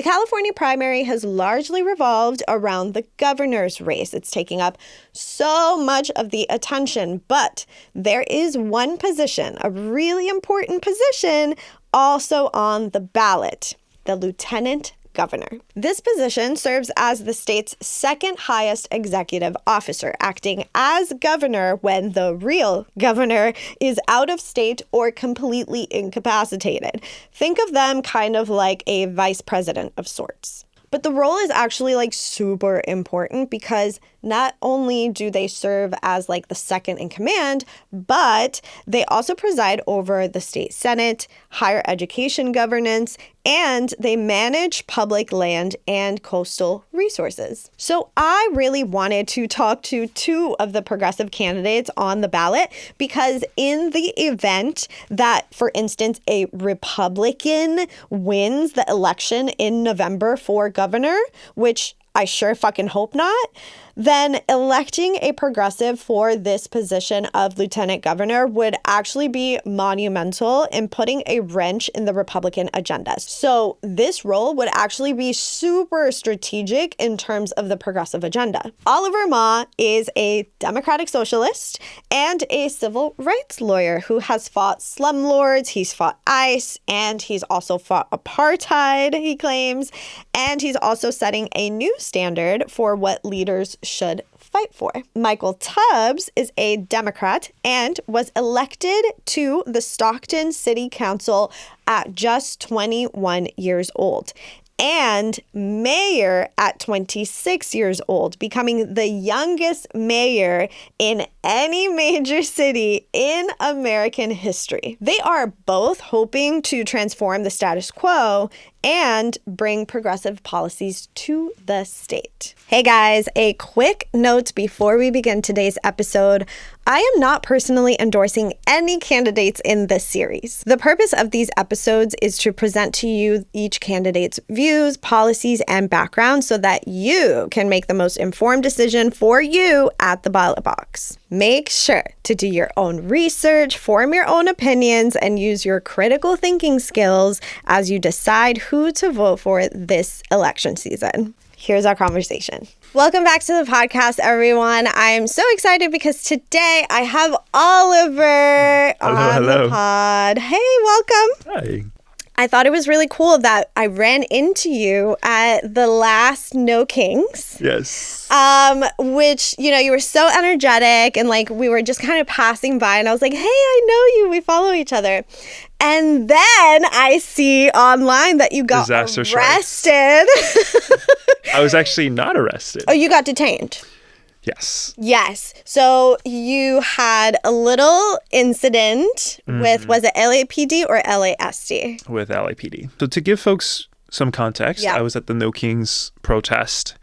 California primary has largely revolved around the governor's race. It's taking up so much of the attention, but there is one position, a really important position, also on the ballot, the lieutenant governor. This position serves as the state's second highest executive officer, acting as governor when the real governor is out of state or completely incapacitated. Think of them kind of like a vice president of sorts. But the role is actually like super important because not only do they serve as like the second in command, but they also preside over the state senate, higher education governance, and they manage public land and coastal resources. So I really wanted to talk to two of the progressive candidates on the ballot because in the event that, for instance, a Republican wins the election in November for governor, which I sure fucking hope not, then electing a progressive for this position of lieutenant governor would actually be monumental in putting a wrench in the Republican agenda. So this role would actually be super strategic in terms of the progressive agenda. Oliver Ma is a democratic socialist and a civil rights lawyer who has fought slumlords, he's fought ICE, and he's also fought apartheid, he claims, and he's also setting a new standard for what leaders should fight for. Michael Tubbs is a Democrat and was elected to the Stockton City Council at just 21 years old and mayor at 26 years old, becoming the youngest mayor in any major city in American history. They are both hoping to transform the status quo and bring progressive policies to the state. Hey guys, a quick note before we begin today's episode. I am not personally endorsing any candidates in this series. The purpose of these episodes is to present to you each candidate's views, policies, and background so that you can make the most informed decision for you at the ballot box. Make sure to do your own research, form your own opinions, and use your critical thinking skills as you decide who to vote for this election season. Here's our conversation. Welcome back to the podcast, everyone. I'm so excited because today I have Oliver on the pod. Hey, welcome. Hi. I thought it was really cool that I ran into you at the last No Kings. Yes. Which, you know, you were so energetic and like we were just kind of passing by and I was like, hey, I know you. We follow each other. And then I see online that you got arrested. I was actually not arrested. Oh, you got detained. Yes. Yes. So you had a little incident with, was it LAPD or LASD? With LAPD. So to give folks some context, I was at the No Kings protest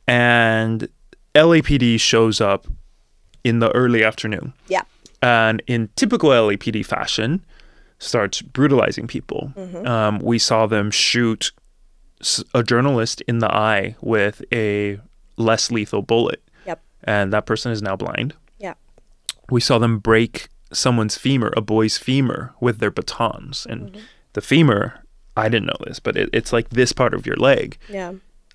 and LAPD shows up in the early afternoon. Yeah. And in typical LAPD fashion, starts brutalizing people. We saw them shoot a journalist in the eye with a less lethal bullet. And that person is now blind. Yeah. We saw them break someone's femur, a boy's femur, with their batons. And the femur, I didn't know this, but it's like this part of your leg. Yeah.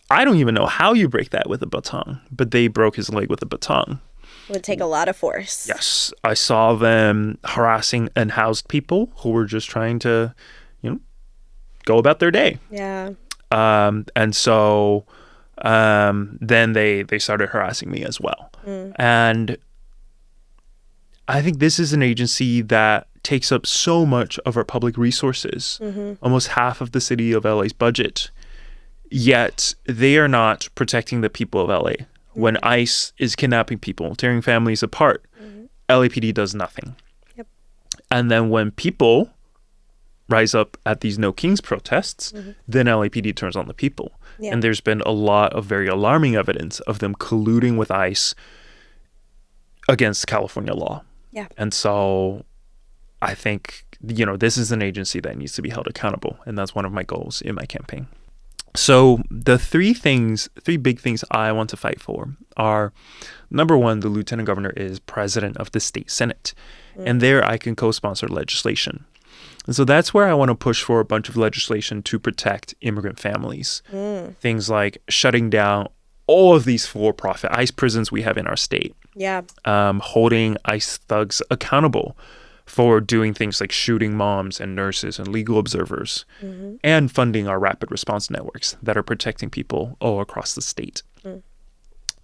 I don't even know how you break that with a baton, but they broke his leg with a baton. It would take a lot of force. Yes. I saw them harassing unhoused people who were just trying to, you know, go about their day. Yeah. And so then they started harassing me as well. And I think this is an agency that takes up so much of our public resources, almost half of the city of LA's budget, yet they are not protecting the people of LA. When ICE is kidnapping people, tearing families apart, LAPD does nothing. Yep. And then when people rise up at these No Kings protests, then LAPD turns on the people. Yeah. And there's been a lot of very alarming evidence of them colluding with ICE against California law. Yeah. And so I think, you know, this is an agency that needs to be held accountable. And that's one of my goals in my campaign. So the three big things I want to fight for are, number one, the lieutenant governor is president of the state senate. And there I can co-sponsor legislation. And so that's where I want to push for a bunch of legislation to protect immigrant families. Things like shutting down all of these for-profit ICE prisons we have in our state. Yeah. Holding ICE thugs accountable for doing things like shooting moms and nurses and legal observers, and funding our rapid response networks that are protecting people all across the state.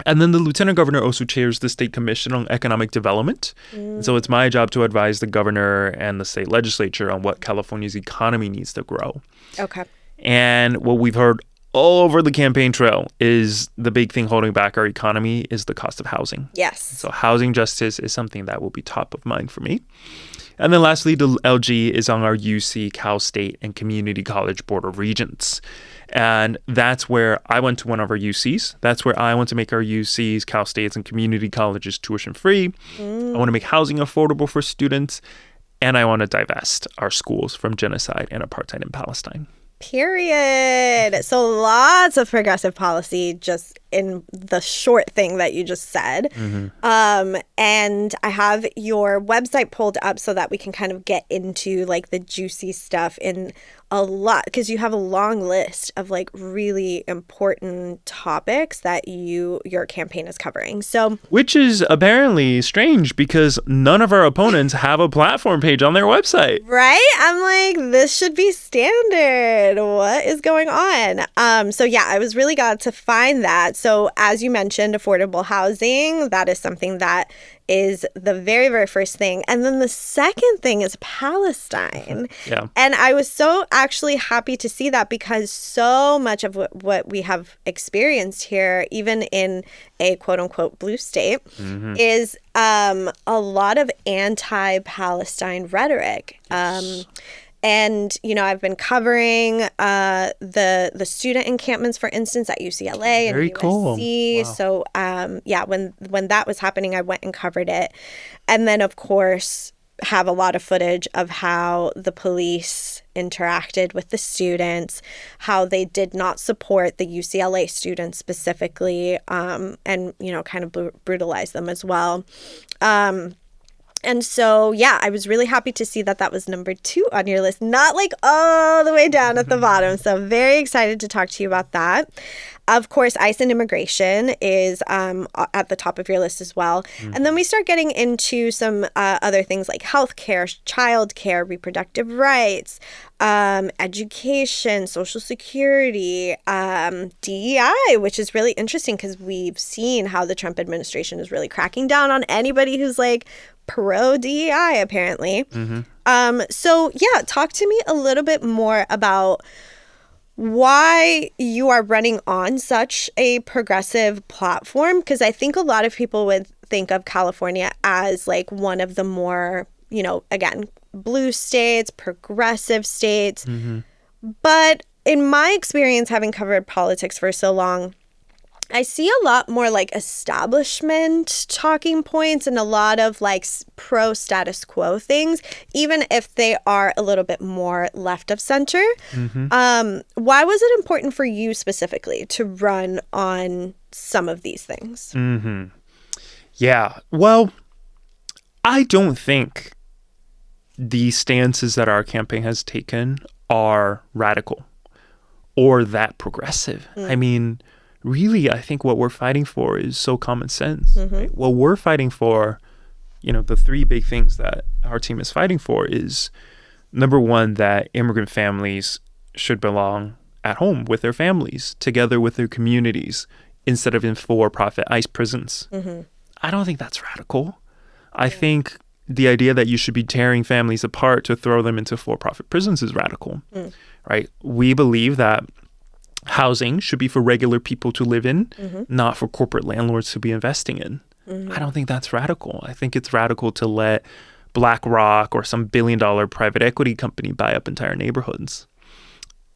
And then the lieutenant governor also chairs the state commission on economic development. And so it's my job to advise the governor and the state legislature on what California's economy needs to grow. Okay. And what we've heard all over the campaign trail is the big thing holding back our economy is the cost of housing. Yes. So housing justice is something that will be top of mind for me. And then lastly, the LG is on our UC, Cal State, and Community College Board of Regents. And that's where I went to one of our UCs. That's where I want to make our UCs, Cal States, and community colleges tuition free. I want to make housing affordable for students. And I want to divest our schools from genocide and apartheid in Palestine. Period. So lots of progressive policy just in the short thing that you just said. And I have your website pulled up so that we can kind of get into like the juicy stuff in a lot, because you have a long list of like really important topics that your campaign is covering. So, which is apparently strange because none of our opponents have a platform page on their website. Right? I'm like, this should be standard. What is going on? So yeah, I was really glad to find that. So as you mentioned, affordable housing, that is something that is the very, very first thing. And then the second thing is Palestine. Yeah. And I was so actually happy to see that, because so much of what we have experienced here, even in a quote unquote blue state, is a lot of anti-Palestine rhetoric. And, you know, I've been covering the student encampments, for instance, at UCLA and USC. Cool. Wow. So, yeah, when that was happening, I went and covered it. And then, of course, have a lot of footage of how the police interacted with the students, how they did not support the UCLA students specifically, and, you know, kind of brutalize them as well. And so, yeah, I was really happy to see that that was number 2 on your list, not like all the way down at the bottom. So very excited to talk to you about that. Of course, ICE and immigration is at the top of your list as well. And then we start getting into some other things like healthcare, childcare, reproductive rights, education, Social Security, DEI, which is really interesting because we've seen how the Trump administration is really cracking down on anybody who's like pro DEI, apparently. So yeah, talk to me a little bit more about why you are running on such a progressive platform, because I think a lot of people would think of California as like one of the more, you know, again, blue states, progressive states. But in my experience, having covered politics for so long, I see a lot more like establishment talking points and a lot of like pro status quo things, even if they are a little bit more left of center. Why was it important for you specifically to run on some of these things? Yeah, well, I don't think the stances that our campaign has taken are radical or that progressive. I mean, really, I think what we're fighting for is so common sense. Right? What we're fighting for, you know, the 3 big things that our team is fighting for is, number 1, that immigrant families should belong at home with their families, together with their communities, instead of in for-profit ICE prisons. I don't think that's radical. I think the idea that you should be tearing families apart to throw them into for-profit prisons is radical, right? We believe that housing should be for regular people to live in, not for corporate landlords to be investing in. I don't think that's radical. I think it's radical to let BlackRock or some billion-dollar private equity company buy up entire neighborhoods.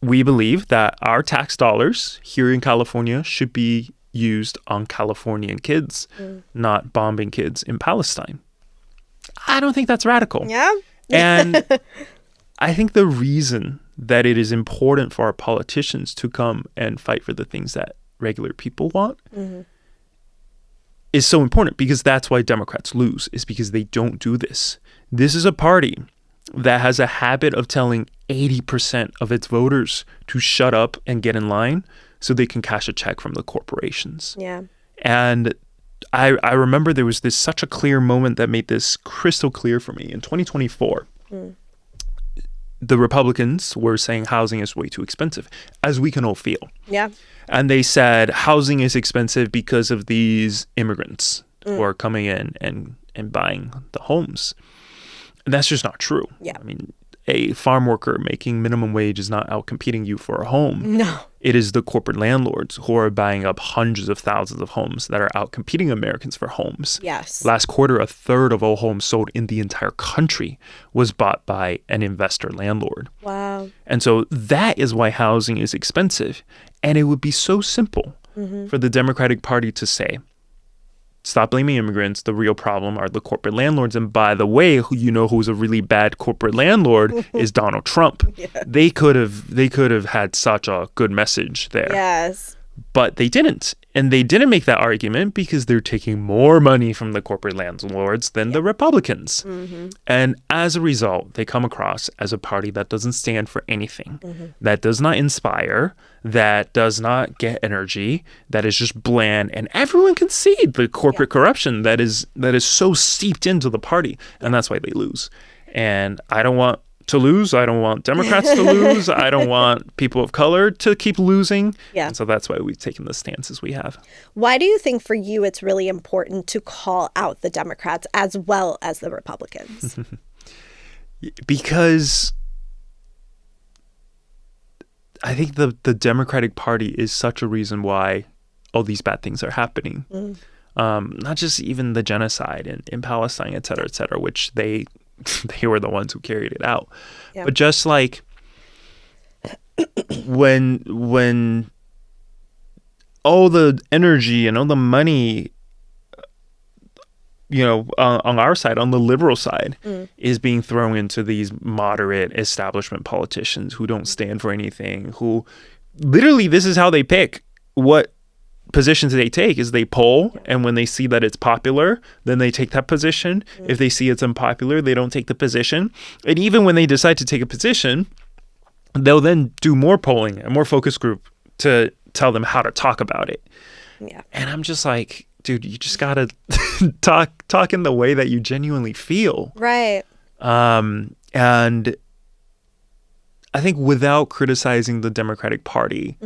We believe that our tax dollars here in California should be used on Californian kids, not bombing kids in Palestine. I don't think that's radical. Yeah. And I think the reason that it is important for our politicians to come and fight for the things that regular people want is so important, because that's why Democrats lose, is because they don't do this. This is a party that has a habit of telling 80% of its voters to shut up and get in line so they can cash a check from the corporations. Yeah. And I remember there was such a clear moment that made this crystal clear for me. In 2024, the Republicans were saying housing is way too expensive, as we can all feel. Yeah. And they said housing is expensive because of these immigrants who are coming in and buying the homes. And that's just not true. Yeah. I mean, a farm worker making minimum wage is not out competing you for a home. No. It is the corporate landlords who are buying up hundreds of thousands of homes that are out competing Americans for homes. Yes. Last quarter, a third of all homes sold in the entire country was bought by an investor landlord. Wow. And so that is why housing is expensive. And it would be so simple for the Democratic Party to say, stop blaming immigrants. The real problem are the corporate landlords. And by the way, who's a really bad corporate landlord is Donald Trump. Yeah. They could have had such a good message there. Yes. But they didn't. And they didn't make that argument because they're taking more money from the corporate landlords than the Republicans. And as a result, they come across as a party that doesn't stand for anything, that does not inspire, that does not get energy, that is just bland. And everyone can see the corporate corruption that is so seeped into the party. And that's why they lose. And I don't want to lose. I don't want Democrats to lose. I don't want people of color to keep losing. Yeah. And so that's why we've taken the stances we have. Why do you think for you it's really important to call out the Democrats as well as the Republicans? Because I think the Democratic Party is such a reason why all these bad things are happening. Not just even the genocide in Palestine, et cetera, which they were the ones who carried it out. Yeah. But just like when all the energy and all the money, on our side, on the liberal side, is being thrown into these moderate establishment politicians who don't stand for anything, who literally this is how they pick what positions they take is they poll, and when they see that it's popular, then they take that position. If they see it's unpopular, they don't take the position. And even when they decide to take a position, they'll then do more polling and more focus group to tell them how to talk about it. Yeah. And I'm just like, dude, you just gotta talk in the way that you genuinely feel. Right. And I think without criticizing the Democratic Party,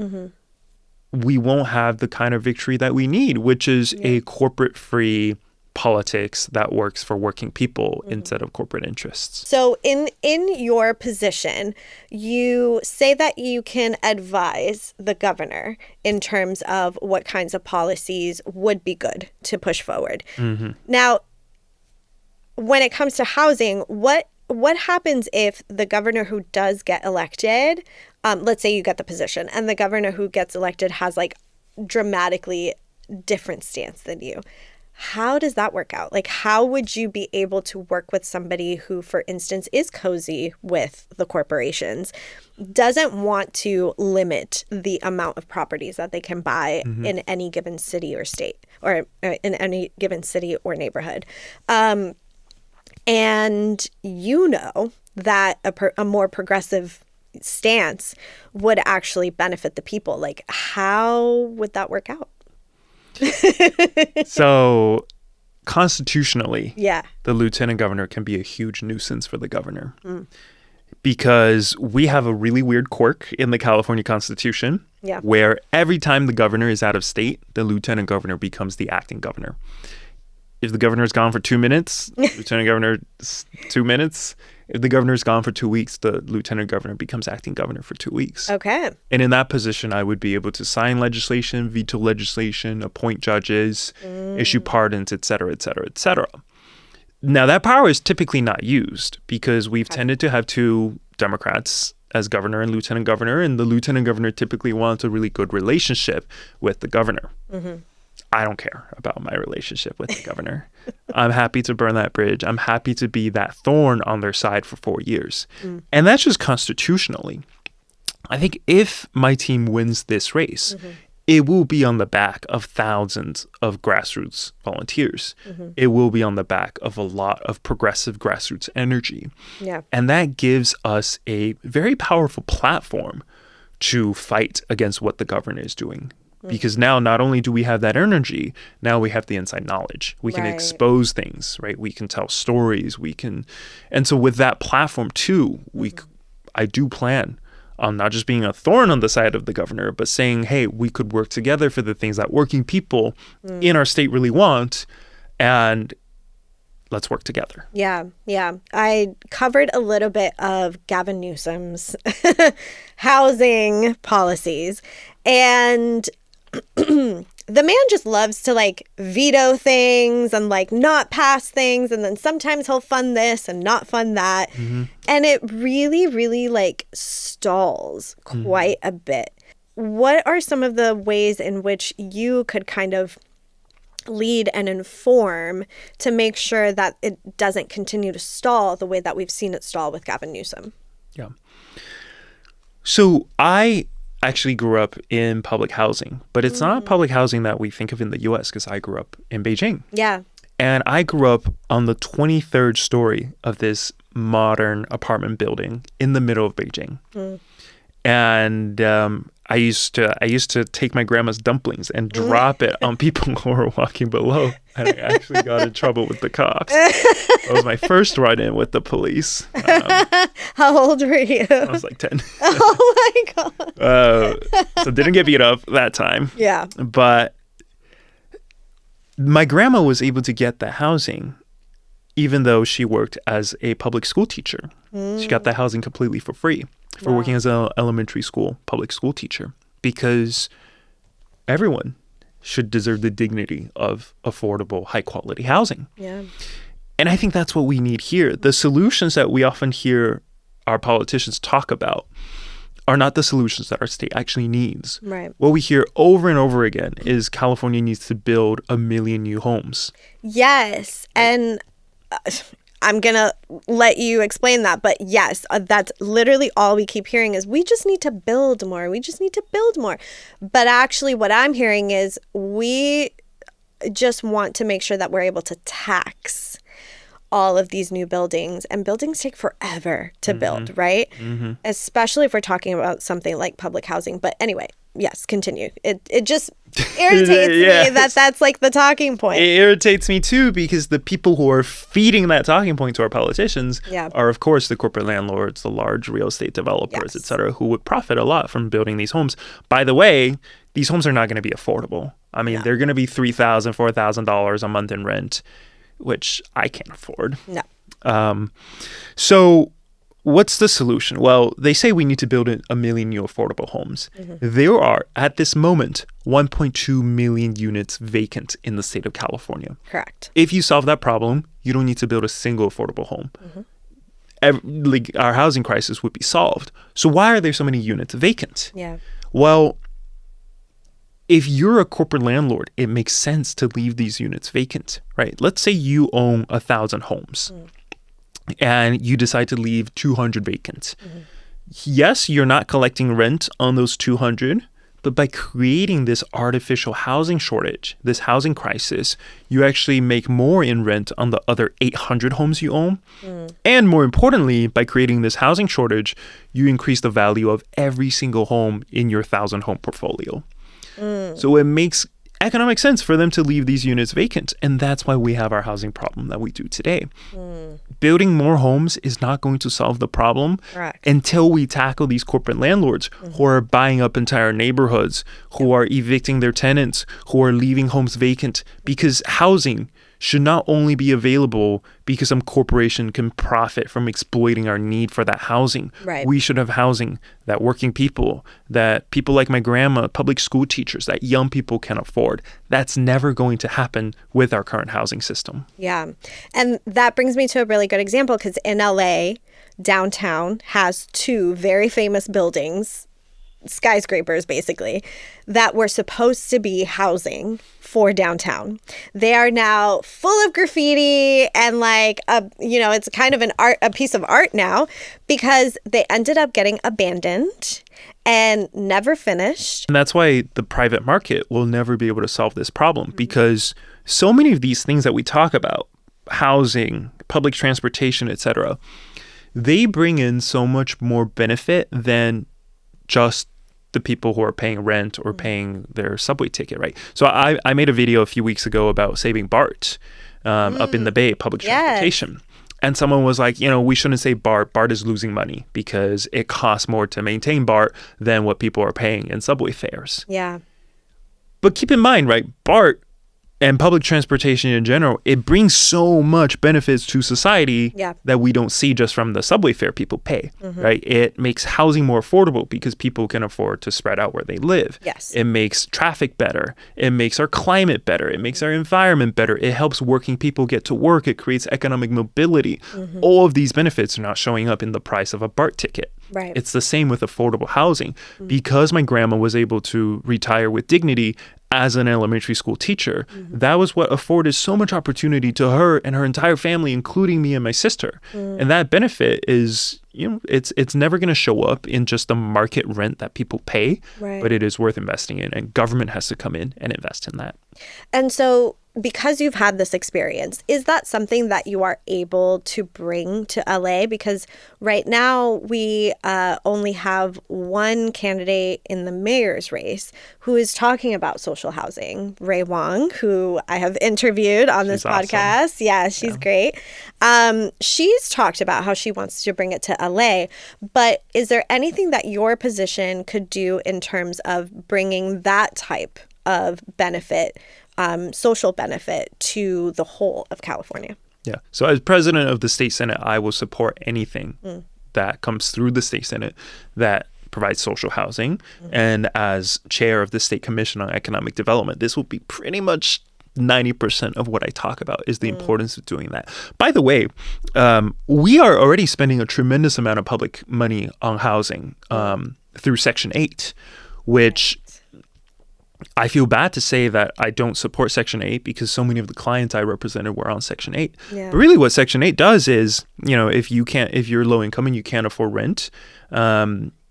we won't have the kind of victory that we need, which is a corporate-free politics that works for working people instead of corporate interests. So in your position, you say that you can advise the governor in terms of what kinds of policies would be good to push forward. Now, when it comes to housing, what happens if the governor who does get elected, let's say you get the position, and the governor who gets elected has like dramatically different stance than you? How does that work out? Like, how would you be able to work with somebody who, for instance, is cozy with the corporations, doesn't want to limit the amount of properties that they can buy in any given city or state, or in any given city or neighborhood? And that a more progressive stance would actually benefit the people. Like, how would that work out? So constitutionally, the lieutenant governor can be a huge nuisance for the governor because we have a really weird quirk in the California Constitution where every time the governor is out of state, the lieutenant governor becomes the acting governor. If the governor is gone for 2 minutes, lieutenant governor 2 minutes. If the governor is gone for 2 weeks, the lieutenant governor becomes acting governor for 2 weeks. Okay. And in that position, I would be able to sign legislation, veto legislation, appoint judges, issue pardons, et cetera, et cetera, et cetera. Now, that power is typically not used because we've tended to have two Democrats as governor and lieutenant governor, and the lieutenant governor typically wants a really good relationship with the governor. I don't care about my relationship with the governor. I'm happy to burn that bridge. I'm happy to be that thorn on their side for 4 years. And that's just constitutionally. I think if my team wins this race, it will be on the back of thousands of grassroots volunteers. It will be on the back of a lot of progressive grassroots energy. Yeah. And that gives us a very powerful platform to fight against what the government is doing. Because now not only do we have that energy, now we have the inside knowledge. We can expose things, right? We can tell stories. And so with that platform too, I do plan on not just being a thorn on the side of the governor, but saying, hey, we could work together for the things that working people in our state really want, and let's work together. Yeah, yeah. I covered a little bit of Gavin Newsom's housing policies, and the man just loves to like veto things and like not pass things, and then sometimes he'll fund this and not fund that. And it really, really like stalls quite a bit. What are some of the ways in which you could kind of lead and inform to make sure that it doesn't continue to stall the way that we've seen it stall with Gavin Newsom? Yeah. So I actually grew up in public housing, but it's not public housing that we think of in the U.S. because I grew up in Beijing. Yeah. And I grew up on the 23rd story of this modern apartment building in the middle of Beijing. And I used to take my grandma's dumplings and drop it on people who were walking below. And I actually got in trouble with the cops. That was my first run-in with the police. How old were you? I was like 10. Oh my God. So didn't get beat up that time. Yeah. But my grandma was able to get the housing even though she worked as a public school teacher. She got that housing completely for free for working as an elementary school, public school teacher, because everyone should deserve the dignity of affordable, high-quality housing. Yeah. And I think that's what we need here. The solutions that we often hear our politicians talk about are not the solutions that our state actually needs. Right. What we hear over and over again is California needs to build 1 million new homes. Yes. And I'm going to let you explain that. But yes, that's literally all we keep hearing is we just need to build more. We just need to build more. But actually what I'm hearing is we just want to make sure that we're able to tax all of these new buildings, and buildings take forever to build, right? Especially if we're talking about something like public housing. But anyway, yes, continue. It just irritates me that that's like the talking point. It irritates me too, because the people who are feeding that talking point to our politicians are, of course, the corporate landlords, the large real estate developers, et cetera, who would profit a lot from building these homes. By the way, these homes are not going to be affordable. I mean, they're going to be $3,000, $4,000 a month in rent, which I can't afford. No. So what's the solution? Well, they say we need to build 1 million new affordable homes. There are, at this moment, 1.2 million units vacant in the state of California. Correct. If you solve that problem, you don't need to build a single affordable home. Our housing crisis would be solved. So why are there so many units vacant? Yeah. Well, if you're a corporate landlord, it makes sense to leave these units vacant, right? Let's say you own 1,000 homes and you decide to leave 200 vacant. Yes, you're not collecting rent on those 200, but by creating this artificial housing shortage, this housing crisis, you actually make more in rent on the other 800 homes you own. And more importantly, by creating this housing shortage, you increase the value of every single home in your 1,000 home portfolio. So it makes economic sense for them to leave these units vacant. And that's why we have our housing problem that we do today. Building more homes is not going to solve the problem until we tackle these corporate landlords who are buying up entire neighborhoods, who are evicting their tenants, who are leaving homes vacant, because housing should not only be available because some corporation can profit from exploiting our need for that housing. We should have housing that working people, that people like my grandma, public school teachers, that young people can afford. That's never going to happen with our current housing system. Yeah. And that brings me to a really good example, because in LA, downtown has 2 very famous buildings skyscrapers, basically, that were supposed to be housing for downtown. They are now full of graffiti and like it's kind of a piece of art now because they ended up getting abandoned and never finished. And that's why the private market will never be able to solve this problem, because so many of these things that we talk about, housing, public transportation, etc., they bring in so much more benefit than just the people who are paying rent or paying their subway ticket, right? So I made a video a few weeks ago about saving BART up in the Bay, public transportation. And someone was like, we shouldn't say BART. BART is losing money because it costs more to maintain BART than what people are paying in subway fares. Yeah. But keep in mind, right, BART and public transportation in general, it brings so much benefits to society that we don't see just from the subway fare people pay, right? It makes housing more affordable because people can afford to spread out where they live. Yes. It makes traffic better. It makes our climate better. It makes our environment better. It helps working people get to work. It creates economic mobility. All of these benefits are not showing up in the price of a BART ticket. Right. It's the same with affordable housing. Because my grandma was able to retire with dignity as an elementary school teacher, that was what afforded so much opportunity to her and her entire family, including me and my sister. And that benefit is, it's never going to show up in just the market rent that people pay, but it is worth investing in, and government has to come in and invest in that. And so because you've had this experience, is that something that you are able to bring to LA? Because right now we only have one candidate in the mayor's race who is talking about social housing, Ray Wong, who I have interviewed on this podcast. Awesome. Yeah, she's great. She's talked about how she wants to bring it to LA, but is there anything that your position could do in terms of bringing that type of benefit, social benefit, to the whole of California? Yeah. So as president of the state Senate, I will support anything that comes through the state Senate that provides social housing. And as chair of the State Commission on Economic Development, this will be pretty much 90% of what I talk about is the importance of doing that. By the way, we are already spending a tremendous amount of public money on housing through Section 8, which I feel bad to say that I don't support Section 8 because so many of the clients I represented were on Section 8. Yeah. But really what Section 8 does is, if you're low income and you can't afford rent,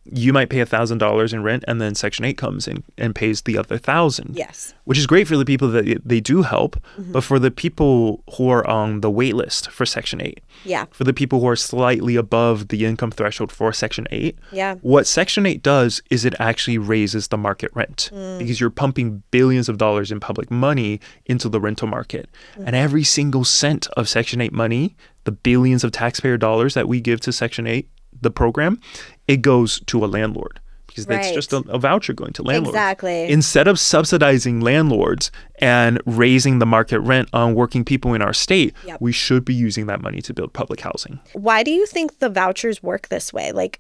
you might pay $1,000 in rent, and then Section 8 comes in and pays the other $1,000. Yes. Which is great for the people that they do help, but for the people who are on the wait list for Section 8, for the people who are slightly above the income threshold for Section 8, what Section 8 does is it actually raises the market rent because you're pumping billions of dollars in public money into the rental market. And every single cent of Section 8 money, the billions of taxpayer dollars that we give to Section 8, the program, it goes to a landlord because that's just a voucher going to landlords. Exactly. Instead of subsidizing landlords and raising the market rent on working people in our state, we should be using that money to build public housing. Why do you think the vouchers work this way? Like,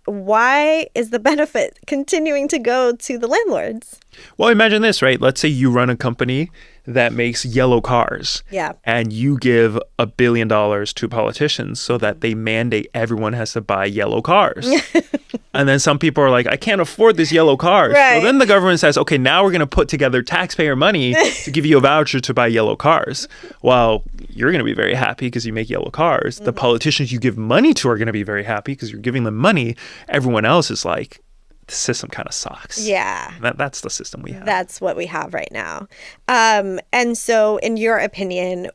why is the benefit continuing to go to the landlords? Well, imagine this, right? Let's say you run a company that makes yellow cars. Yeah. And you give $1 billion to politicians so that they mandate everyone has to buy yellow cars. And then some people are like, I can't afford this yellow car. Right. So then the government says, okay, now we're going to put together taxpayer money to give you a voucher to buy yellow cars. Well, you're going to be very happy because you make yellow cars. The politicians you give money to are going to be very happy because you're giving them money. Everyone else is like, the system kind of sucks. Yeah. That's the system we have. That's what we have right now. And so in your opinion,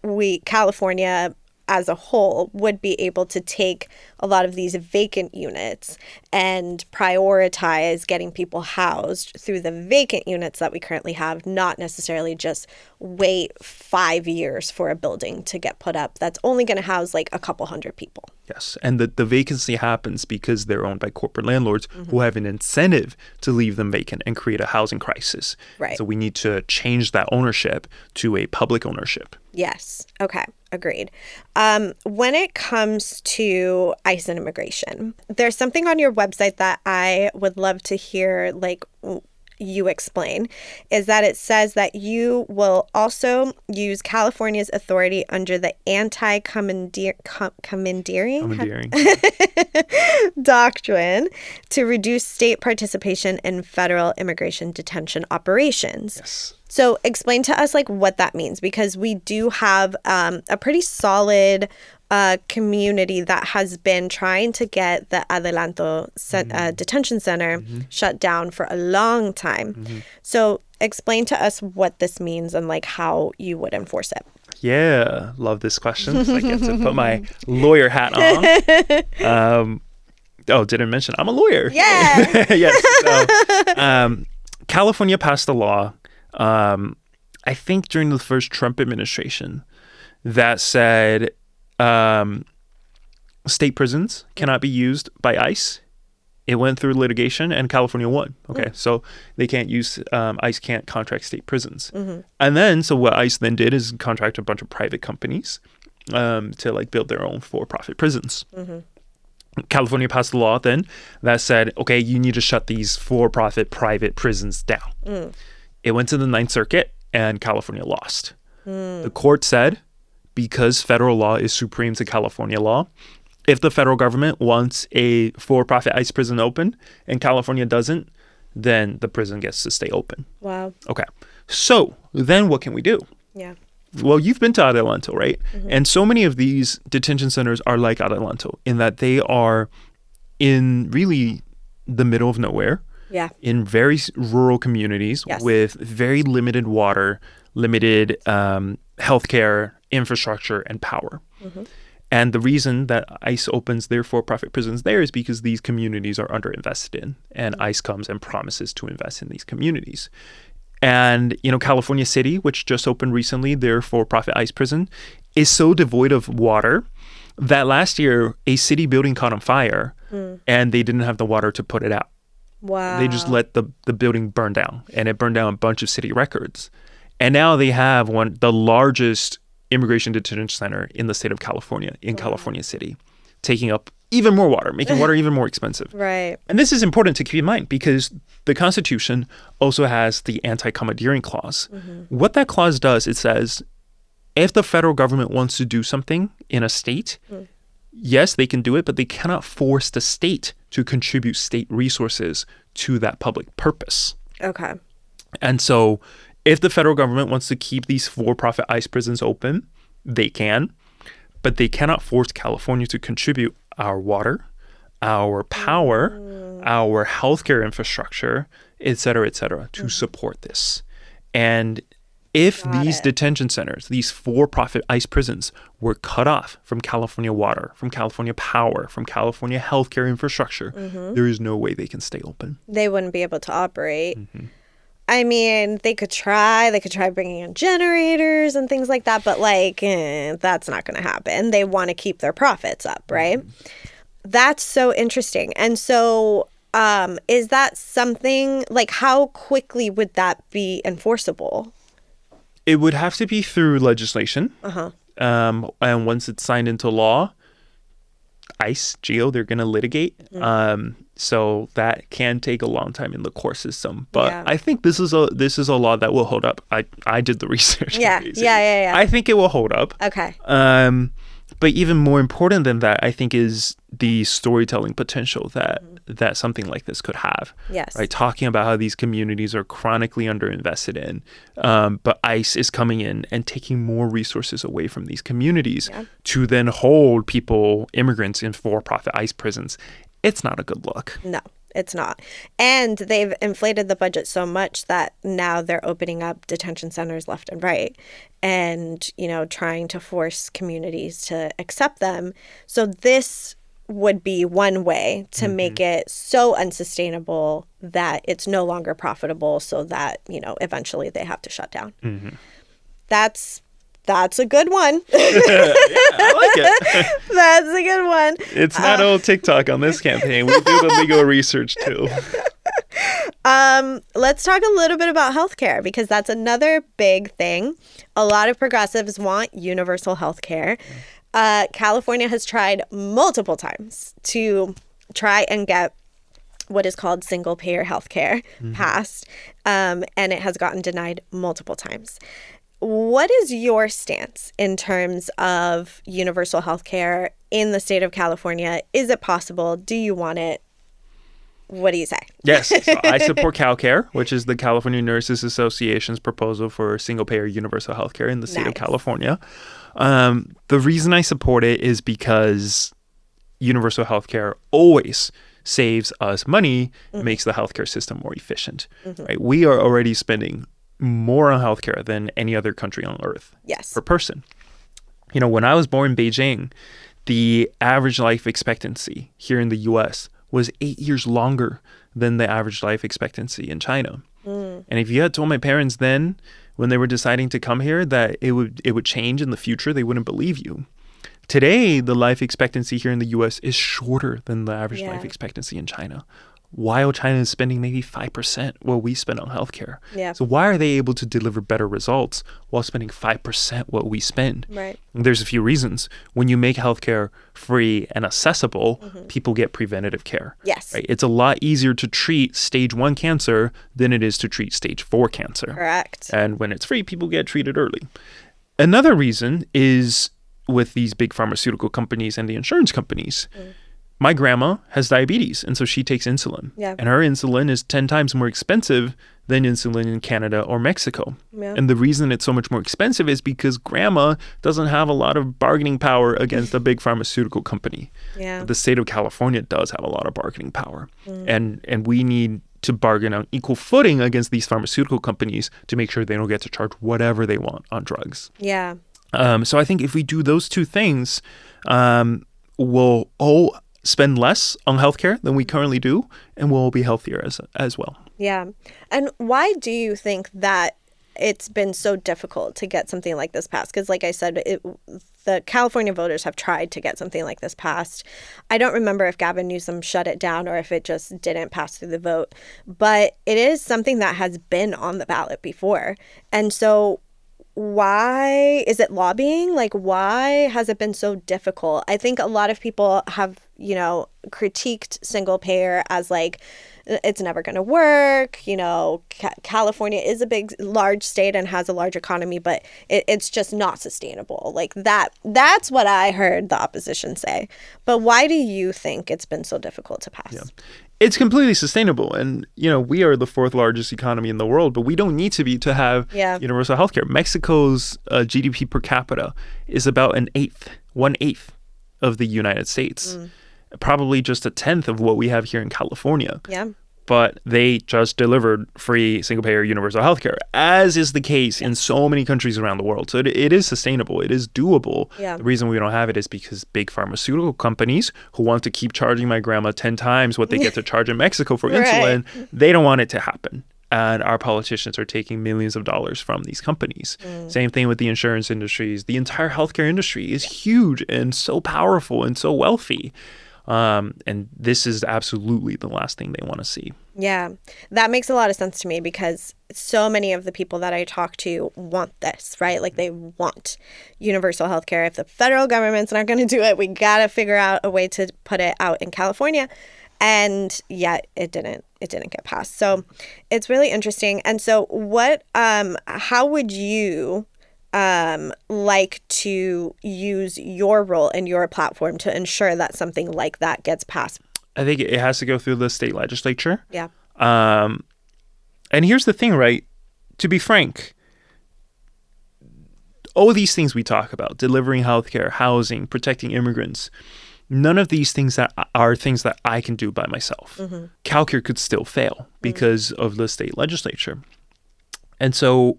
California as a whole would be able to take a lot of these vacant units and prioritize getting people housed through the vacant units that we currently have, not necessarily just wait 5 years for a building to get put up that's only going to house like a couple hundred people. Yes. And the vacancy happens because they're owned by corporate landlords who have an incentive to leave them vacant and create a housing crisis. Right. So we need to change that ownership to a public ownership. Yes. Okay. Agreed. When it comes to ICE and immigration, there's something on your website that I would love to hear, like, you explain, is that it says that you will also use California's authority under the commandeering doctrine to reduce state participation in federal immigration detention operations. Yes. So explain to us like what that means, because we do have a pretty solid community that has been trying to get the Adelanto detention center shut down for a long time. So explain to us what this means and like how you would enforce it. Yeah, love this question. So I get to put my lawyer hat on. Didn't mention I'm a lawyer. Yeah. Yes. So, California passed a law, I think during the first Trump administration, that said state prisons cannot be used by ICE. It went through litigation and California won. Okay, so they can't use, ICE can't contract state prisons. And then, so what ICE then did is contract a bunch of private companies to like build their own for-profit prisons. California passed a law then that said, okay, you need to shut these for-profit private prisons down. It went to the Ninth Circuit and California lost. The court said, because federal law is supreme to California law, if the federal government wants a for-profit ICE prison open and California doesn't, then the prison gets to stay open. Wow. Okay. So then what can we do? Yeah. Well, you've been to Adelanto, right? And so many of these detention centers are like Adelanto in that they are in really the middle of nowhere. Yeah. In very rural communities with very limited water, limited healthcare, infrastructure, and power. And the reason that ICE opens their for-profit prisons there is because these communities are underinvested in, and ICE comes and promises to invest in these communities. And, California City, which just opened recently, their for-profit ICE prison, is so devoid of water that last year a city building caught on fire and they didn't have the water to put it out. Wow. They just let the building burn down, and it burned down a bunch of city records. And now they have the largest immigration detention center in the state of California, in California City, taking up even more water, making water even more expensive. Right. And this is important to keep in mind because the Constitution also has the anti-commandeering clause. What that clause does, it says, if the federal government wants to do something in a state, yes, they can do it, but they cannot force the state to contribute state resources to that public purpose. Okay. And so if the federal government wants to keep these for-profit ICE prisons open, they can, but they cannot force California to contribute our water, our power, our healthcare infrastructure, et cetera, to support this. And if these detention centers, these for-profit ICE prisons were cut off from California water, from California power, from California healthcare infrastructure, there is no way they can stay open. They wouldn't be able to operate. I mean, they could try bringing in generators and things like that, but that's not going to happen. They want to keep their profits up, right? That's so interesting. And so is that something, how quickly would that be enforceable? It would have to be through legislation. And once it's signed into law, ICE, GEO, they're going to litigate. So that can take a long time in the court system. But I think this is a law that will hold up. I did the research. Yeah. I think it will hold up. Okay. But even more important than that, I think, is the storytelling potential that something like this could have. Yes. Right. Talking about how these communities are chronically underinvested in, but ICE is coming in and taking more resources away from these communities to then hold immigrants in for-profit ICE prisons. It's not a good look. No, it's not. And they've inflated the budget so much that now they're opening up detention centers left and right and, trying to force communities to accept them. So this would be one way to make it so unsustainable that it's no longer profitable so that, eventually they have to shut down. That's a good one. I like it. That's a good one. It's not all TikTok on this campaign. We do the legal research too. Let's talk a little bit about healthcare because that's another big thing. A lot of progressives want universal healthcare. California has tried multiple times to try and get what is called single payer healthcare passed, and it has gotten denied multiple times. What is your stance in terms of universal healthcare in the state of California? Is it possible? Do you want it? What do you say? Yes. So I support CalCare, which is the California Nurses Association's proposal for single-payer universal healthcare in the state of California. The reason I support it is because universal healthcare always saves us money, makes the healthcare system more efficient. Right? We are already spending more on healthcare than any other country on earth per person. You know, when I was born in Beijing, the average life expectancy here in the U.S. was 8 years longer than the average life expectancy in China. And if you had told my parents then, when they were deciding to come here, that it would change in the future, they wouldn't believe you. Today, the life expectancy here in the U.S. is shorter than the average life expectancy in China, while China is spending maybe 5% what we spend on healthcare. So why are they able to deliver better results while spending 5% what we spend? Right. And there's a few reasons. When you make healthcare free and accessible, people get preventative care. Yes. Right? It's a lot easier to treat stage 1 cancer than it is to treat stage 4 cancer. Correct. And when it's free, people get treated early. Another reason is with these big pharmaceutical companies and the insurance companies. My grandma has diabetes, and so she takes insulin. And her insulin is 10 times more expensive than insulin in Canada or Mexico. And the reason it's so much more expensive is because grandma doesn't have a lot of bargaining power against a big pharmaceutical company. The state of California does have a lot of bargaining power. And we need to bargain on equal footing against these pharmaceutical companies to make sure they don't get to charge whatever they want on drugs. So I think if we do those two things, we'll all spend less on healthcare than we currently do, and we'll be healthier as well. And why do you think that it's been so difficult to get something like this passed? Because like I said, the California voters have tried to get something like this passed. I don't remember if Gavin Newsom shut it down or if it just didn't pass through the vote, but it is something that has been on the ballot before. And so why is it lobbying? Like, why has it been so difficult? I think a lot of people have, critiqued single payer as like, it's never going to work. California is a large state and has a large economy, but it's just not sustainable. Like that's what I heard the opposition say. But why do you think it's been so difficult to pass? It's completely sustainable. And, we are the 4th largest economy in the world, but we don't need to be to have universal healthcare. Mexico's GDP per capita is about 1/8 of the United States. Probably just 1/10 of what we have here in California. But they just delivered free single-payer universal healthcare, as is the case in so many countries around the world. So it is sustainable. It is doable. The reason we don't have it is because big pharmaceutical companies who want to keep charging my grandma 10 times what they get to charge in Mexico for insulin, they don't want it to happen. And our politicians are taking millions of dollars from these companies. Same thing with the insurance industries. The entire healthcare industry is huge and so powerful and so wealthy. And this is absolutely the last thing they want to see. That makes a lot of sense to me because so many of the people that I talk to want this, right? Like they want universal health care. If the federal government's not going to do it, we got to figure out a way to put it out in California. And yet it didn't get passed. So it's really interesting. And so how would you like to use your role and your platform to ensure that something like that gets passed? I think it has to go through the state legislature. And here's the thing, right? To be frank, all these things we talk about, delivering healthcare, housing, protecting immigrants, none of these things are things that I can do by myself. CalCare could still fail because of the state legislature. And so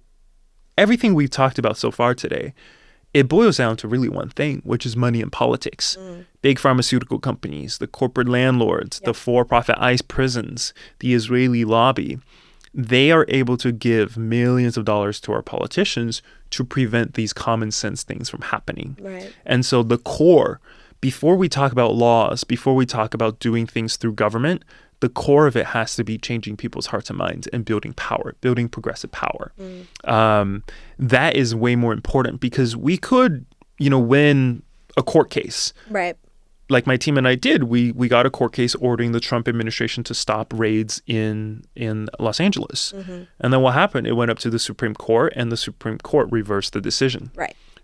everything we've talked about so far today, it boils down to really one thing, which is money and politics. Big pharmaceutical companies, the corporate landlords, the for-profit ICE prisons, the Israeli lobby, they are able to give millions of dollars to our politicians to prevent these common sense things from happening. And so the core, before we talk about laws, before we talk about doing things through government, the core of it has to be changing people's hearts and minds and building power, building progressive power. That is way more important because we could, win a court case. like my team and I did, we got a court case ordering the Trump administration to stop raids in Los Angeles. And then what happened? It went up to the Supreme Court, and the Supreme Court reversed the decision.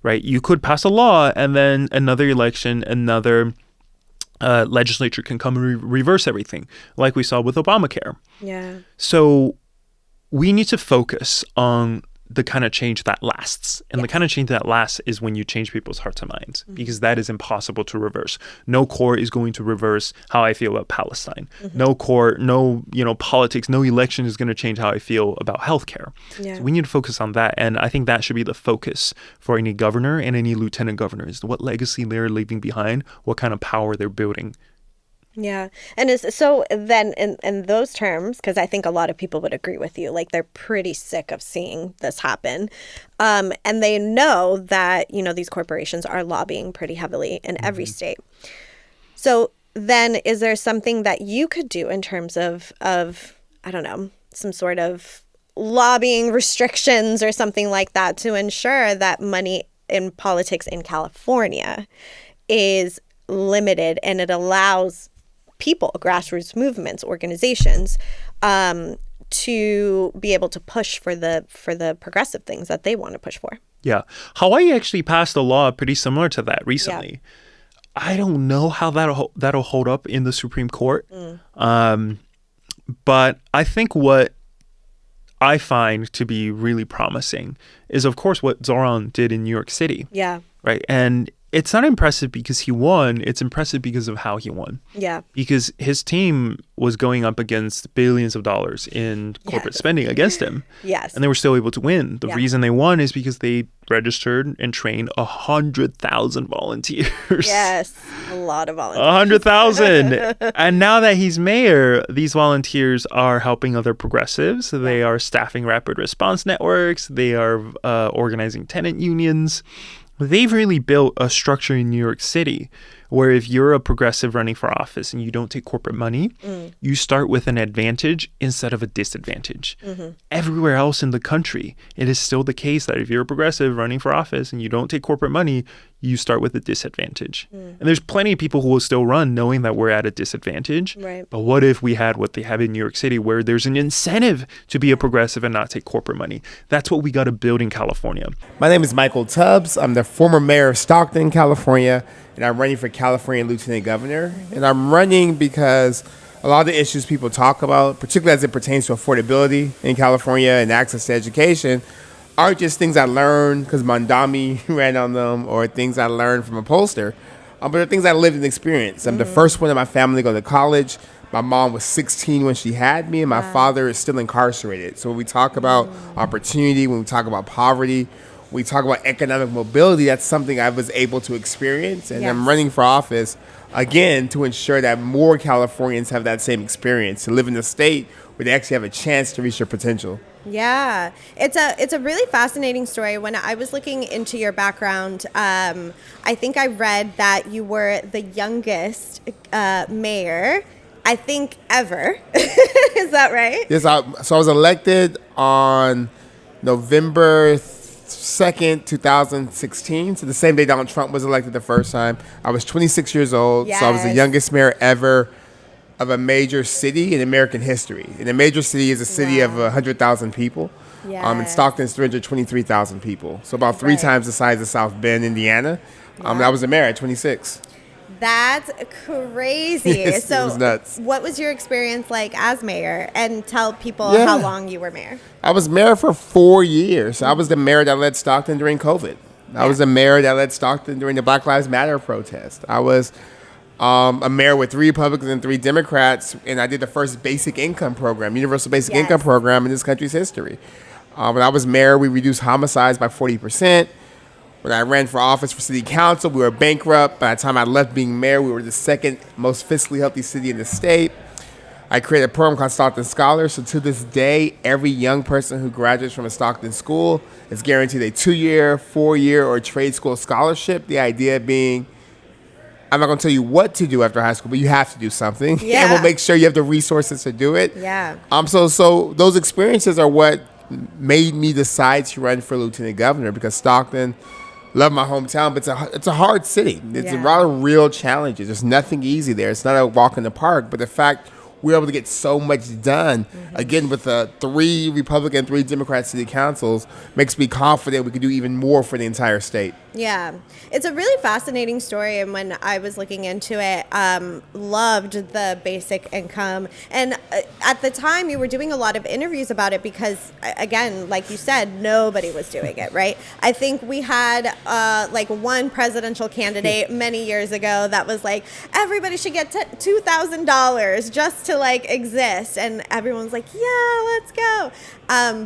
Right. You could pass a law, and then another election, another legislature can come and reverse everything, like we saw with Obamacare. Yeah. So we need to focus on the kind of change that lasts. And the kind of change that lasts is when you change people's hearts and minds, because that is impossible to reverse. No court is going to reverse how I feel about Palestine. No court, no, politics, no election is going to change how I feel about healthcare. Yeah. So we need to focus on that. And I think that should be the focus for any governor and any lieutenant governor, is what legacy they're leaving behind, what kind of power they're building. Yeah. And so then in those terms, because I think a lot of people would agree with you, like they're pretty sick of seeing this happen. And they know that, these corporations are lobbying pretty heavily in every state. So then is there something that you could do in terms of I don't know, some sort of lobbying restrictions or something like that to ensure that money in politics in California is limited and it allows people, grassroots movements, organizations, to be able to push for the progressive things that they want to push for? Yeah. Hawaii actually passed a law pretty similar to that recently. Yeah. I don't know how that'll hold up in the Supreme Court. But I think what I find to be really promising is, of course, what Zoran did in New York City. Yeah. Right. And it's not impressive because he won. It's impressive because of how he won. Yeah. Because his team was going up against billions of dollars in corporate spending against him. Yes. And they were still able to win. The reason they won is because they registered and trained 100,000 volunteers. Yes. A lot of volunteers. 100,000. And now that he's mayor, these volunteers are helping other progressives. They are staffing rapid response networks. They are organizing tenant unions. They've really built a structure in New York City where if you're a progressive running for office and you don't take corporate money, you start with an advantage instead of a disadvantage. Everywhere else in the country, it is still the case that if you're a progressive running for office and you don't take corporate money, you start with a disadvantage. And there's plenty of people who will still run knowing that we're at a disadvantage. Right. But what if we had what they have in New York City, where there's an incentive to be a progressive and not take corporate money? That's what we got to build in California. My name is Michael Tubbs. I'm the former mayor of Stockton, California, and I'm running for California Lieutenant Governor. And I'm running because a lot of the issues people talk about, particularly as it pertains to affordability in California and access to education, aren't just things I learned because Mondami ran on them or things I learned from a pollster, but they're things I lived and experienced. I'm the first one in my family to go to college. My mom was 16 when she had me, and my father is still incarcerated. So when we talk about opportunity, when we talk about poverty, we talk about economic mobility, that's something I was able to experience. And I'm running for office, again, to ensure that more Californians have that same experience, to live in a state where they actually have a chance to reach their potential. Yeah, it's a really fascinating story. When I was looking into your background, I think I read that you were the youngest mayor, I think, ever. Is that right? Yes, so I was elected on November 2nd, 2016. So the same day Donald Trump was elected the first time. I was 26 years old, so I was the youngest mayor ever of a major city in American history. And a major city is a city of 100,000 people. And Stockton's 323,000 people. So about three times the size of South Bend, Indiana. I was the mayor at 26. That's crazy. Yes, so it was nuts. What was your experience like as mayor? And tell people how long you were mayor. I was mayor for 4 years. I was the mayor that led Stockton during COVID. I was the mayor that led Stockton during the Black Lives Matter protest. I was a mayor with 3 Republicans and 3 Democrats, and I did the first basic income program, universal basic income program in this country's history. When I was mayor, we reduced homicides by 40%. When I ran for office for city council, we were bankrupt. By the time I left being mayor, we were the second most fiscally healthy city in the state. I created a program called Stockton Scholars. So to this day, every young person who graduates from a Stockton school is guaranteed a 2-year, 4-year, or trade school scholarship. The idea being, I'm not going to tell you what to do after high school, but you have to do something. Yeah. And we'll make sure you have the resources to do it. Yeah. So those experiences are what made me decide to run for lieutenant governor, because Stockton love my hometown, but it's a hard city. It's a lot of real challenges. There's nothing easy there. It's not a walk in the park. But the fact we're able to get so much done, again, with 3 Republican, 3 Democrat city councils, makes me confident we could do even more for the entire state. Yeah, it's a really fascinating story. And when I was looking into it, loved the basic income. And at the time, you were doing a lot of interviews about it because, again, like you said, nobody was doing it, right? I think we had like one presidential candidate many years ago that was like, everybody should get $2,000 just to like exist. And everyone's like, yeah, let's go.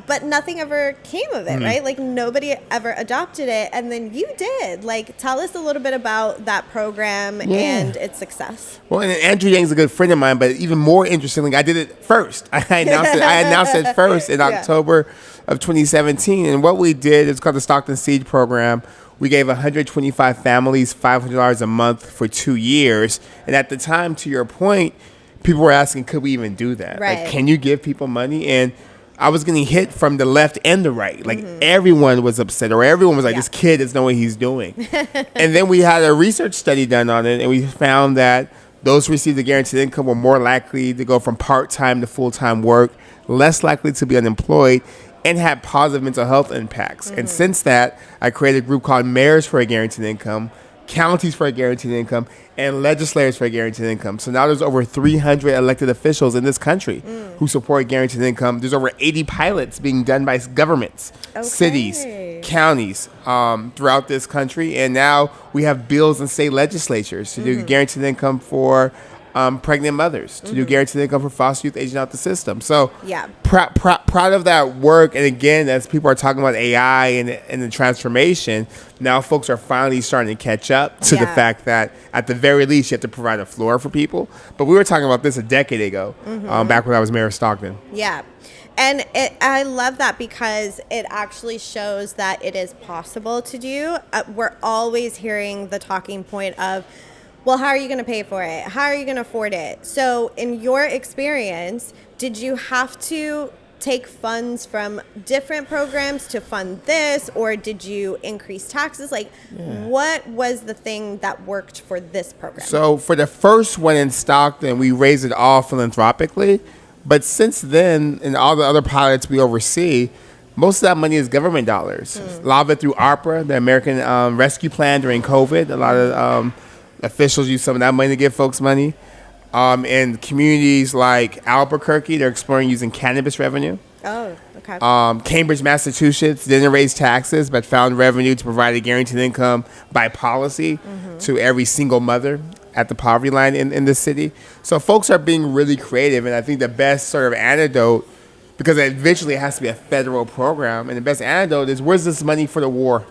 But nothing ever came of it, right? Like nobody ever adopted it. And then you did. Like, tell us a little bit about that program and its success. Well, and Andrew Yang's a good friend of mine, but even more interestingly, I did it first. I announced it first in October of 2017. And what we did is called the Stockton Siege Program. We gave 125 families $500 a month for 2 years. And at the time, to your point, people were asking, could we even do that? Right. Like, can you give people money? And I was getting hit from the left and the right. Like, everyone was upset, or everyone was like, this kid doesn't know what he's doing. And then we had a research study done on it, and we found that those who received the guaranteed income were more likely to go from part-time to full-time work, less likely to be unemployed, and had positive mental health impacts. And since that, I created a group called Mayors for a Guaranteed Income, Counties for a Guaranteed Income, and legislators for a guaranteed income. So now there's over 300 elected officials in this country who support guaranteed income. There's over 80 pilots being done by governments, cities, counties throughout this country. And now we have bills in state legislatures to do guaranteed income for pregnant mothers, to do guaranteed income for foster youth aging out the system. So proud of that work. And again, as people are talking about AI and the transformation, now folks are finally starting to catch up to the fact that at the very least you have to provide a floor for people. But we were talking about this a decade ago, back when I was mayor of Stockton. Yeah. And I love that because it actually shows that it is possible to do. We're always hearing the talking point of, well, how are you going to pay for it? How are you going to afford it? So in your experience, did you have to take funds from different programs to fund this, or did you increase taxes? Like, what was the thing that worked for this program? So for the first one in Stockton, we raised it all philanthropically. But since then, in all the other pilots we oversee, most of that money is government dollars. A lot of it through ARPA, the American Rescue Plan during COVID. A lot of officials use some of that money to give folks money. In communities like Albuquerque, they're exploring using cannabis revenue. Oh, okay. Cambridge, Massachusetts didn't raise taxes, but found revenue to provide a guaranteed income by policy to every single mother at the poverty line in the city. So folks are being really creative, and I think the best sort of antidote, because eventually it has to be a federal program, and the best antidote is, where's this money for the war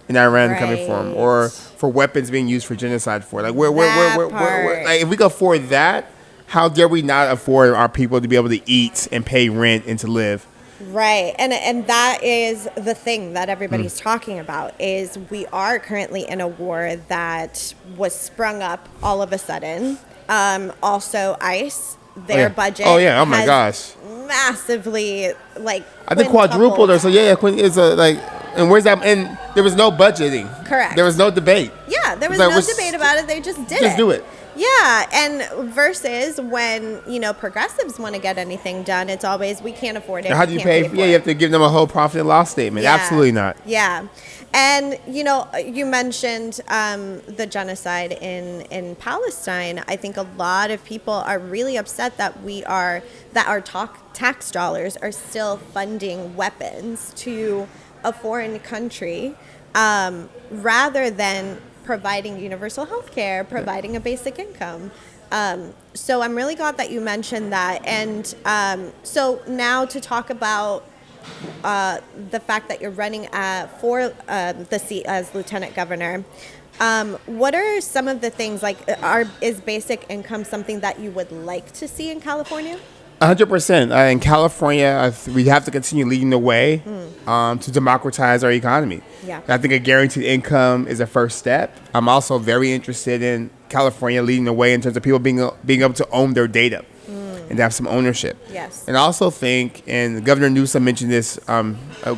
in Iran coming from, or for weapons being used for genocide for? Like, where like, if we can afford that, how dare we not afford our people to be able to eat and pay rent and to live? Right. And that is the thing that everybody's talking about, is we are currently in a war that was sprung up all of a sudden. Also, ICE, their budget oh my gosh, massively, like, I think quadrupled or so. It's like, and where's that? And there was no budgeting. Correct. There was no debate. Yeah, there was no debate about it. They just did it. Just do it. Yeah, and versus when, progressives want to get anything done, it's always, we can't afford it. How do you pay? You have to give them a whole profit and loss statement. Yeah. Absolutely not. Yeah. And, you mentioned the genocide in Palestine. I think a lot of people are really upset that our tax dollars are still funding weapons to a foreign country rather than providing universal health care, providing a basic income. So I'm really glad that you mentioned that. And so now to talk about the fact that you're running for the seat as lieutenant governor, what are some of the things, like, is basic income something that you would like to see in California? 100%. In California, we have to continue leading the way to democratize our economy. Yeah. I think a guaranteed income is a first step. I'm also very interested in California leading the way in terms of people being able to own their data. and to have some ownership. Yes. And I also think, and Governor Newsom mentioned this a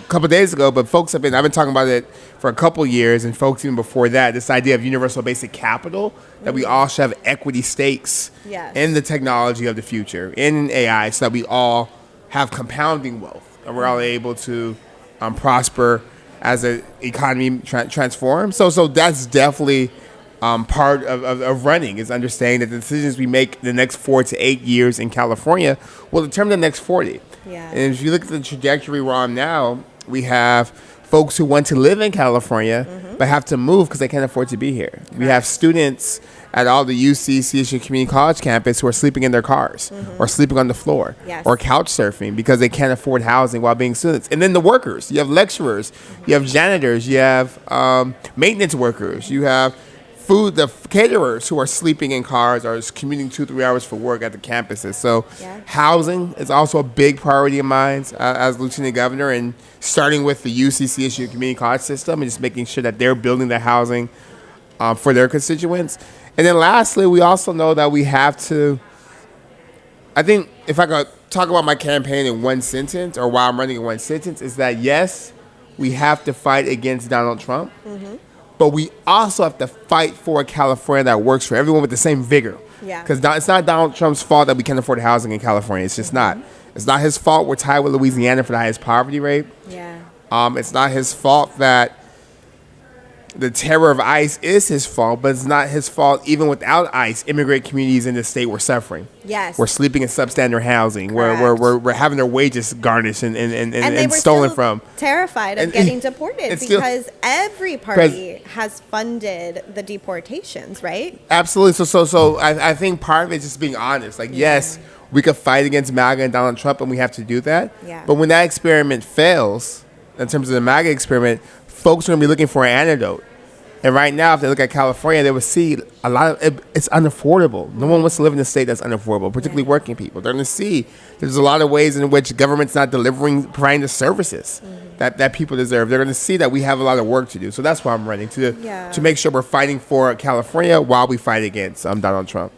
couple of days ago, but folks I've been talking about it for a couple of years, and folks even before that, this idea of universal basic capital, that we all should have equity stakes in the technology of the future, in AI, so that we all have compounding wealth, and we're all able to prosper as an economy transforms. So that's definitely part of running, is understanding that the decisions we make the next 4 to 8 years in California will determine the next 40. Yeah. And if you look at the trajectory we're on now, we have folks who want to live in California but have to move because they can't afford to be here. We have students at all the UC, CSU Community College campus who are sleeping in their cars or sleeping on the floor or couch surfing because they can't afford housing while being students. And then the workers. You have lecturers. You have janitors. You have maintenance workers. You have the caterers who are sleeping in cars or commuting 2-3 hours for work at the campuses. So housing is also a big priority of mine as Lieutenant Governor, and starting with the UC-CSU Community College system and just making sure that they're building the housing for their constituents. And then lastly, we also know that we have to, I think if I could talk about my campaign in one sentence, or why I'm running in one sentence, is that yes, we have to fight against Donald Trump. But we also have to fight for a California that works for everyone with the same vigor. Yeah. Because it's not Donald Trump's fault that we can't afford housing in California. It's just not. It's not his fault we're tied with Louisiana for the highest poverty rate. Yeah. It's not his fault that the terror of ICE is his fault, but it's not his fault even without ICE. Immigrant communities in the state were suffering. Yes. We're sleeping in substandard housing. We're having their wages garnished and they were stolen still from. Terrified of getting deported because every party has funded the deportations, right? Absolutely. So I think part of it is just being honest. Like, yes, we could fight against MAGA and Donald Trump, and we have to do that. Yeah. But when that experiment fails, in terms of the MAGA experiment, folks are going to be looking for an antidote. And right now, if they look at California, they will see a lot of it's unaffordable. No one wants to live in a state that's unaffordable, particularly working people. They're going to see there's a lot of ways in which government's not providing the services that people deserve. They're going to see that we have a lot of work to do. So that's why I'm running, to make sure we're fighting for California while we fight against Donald Trump.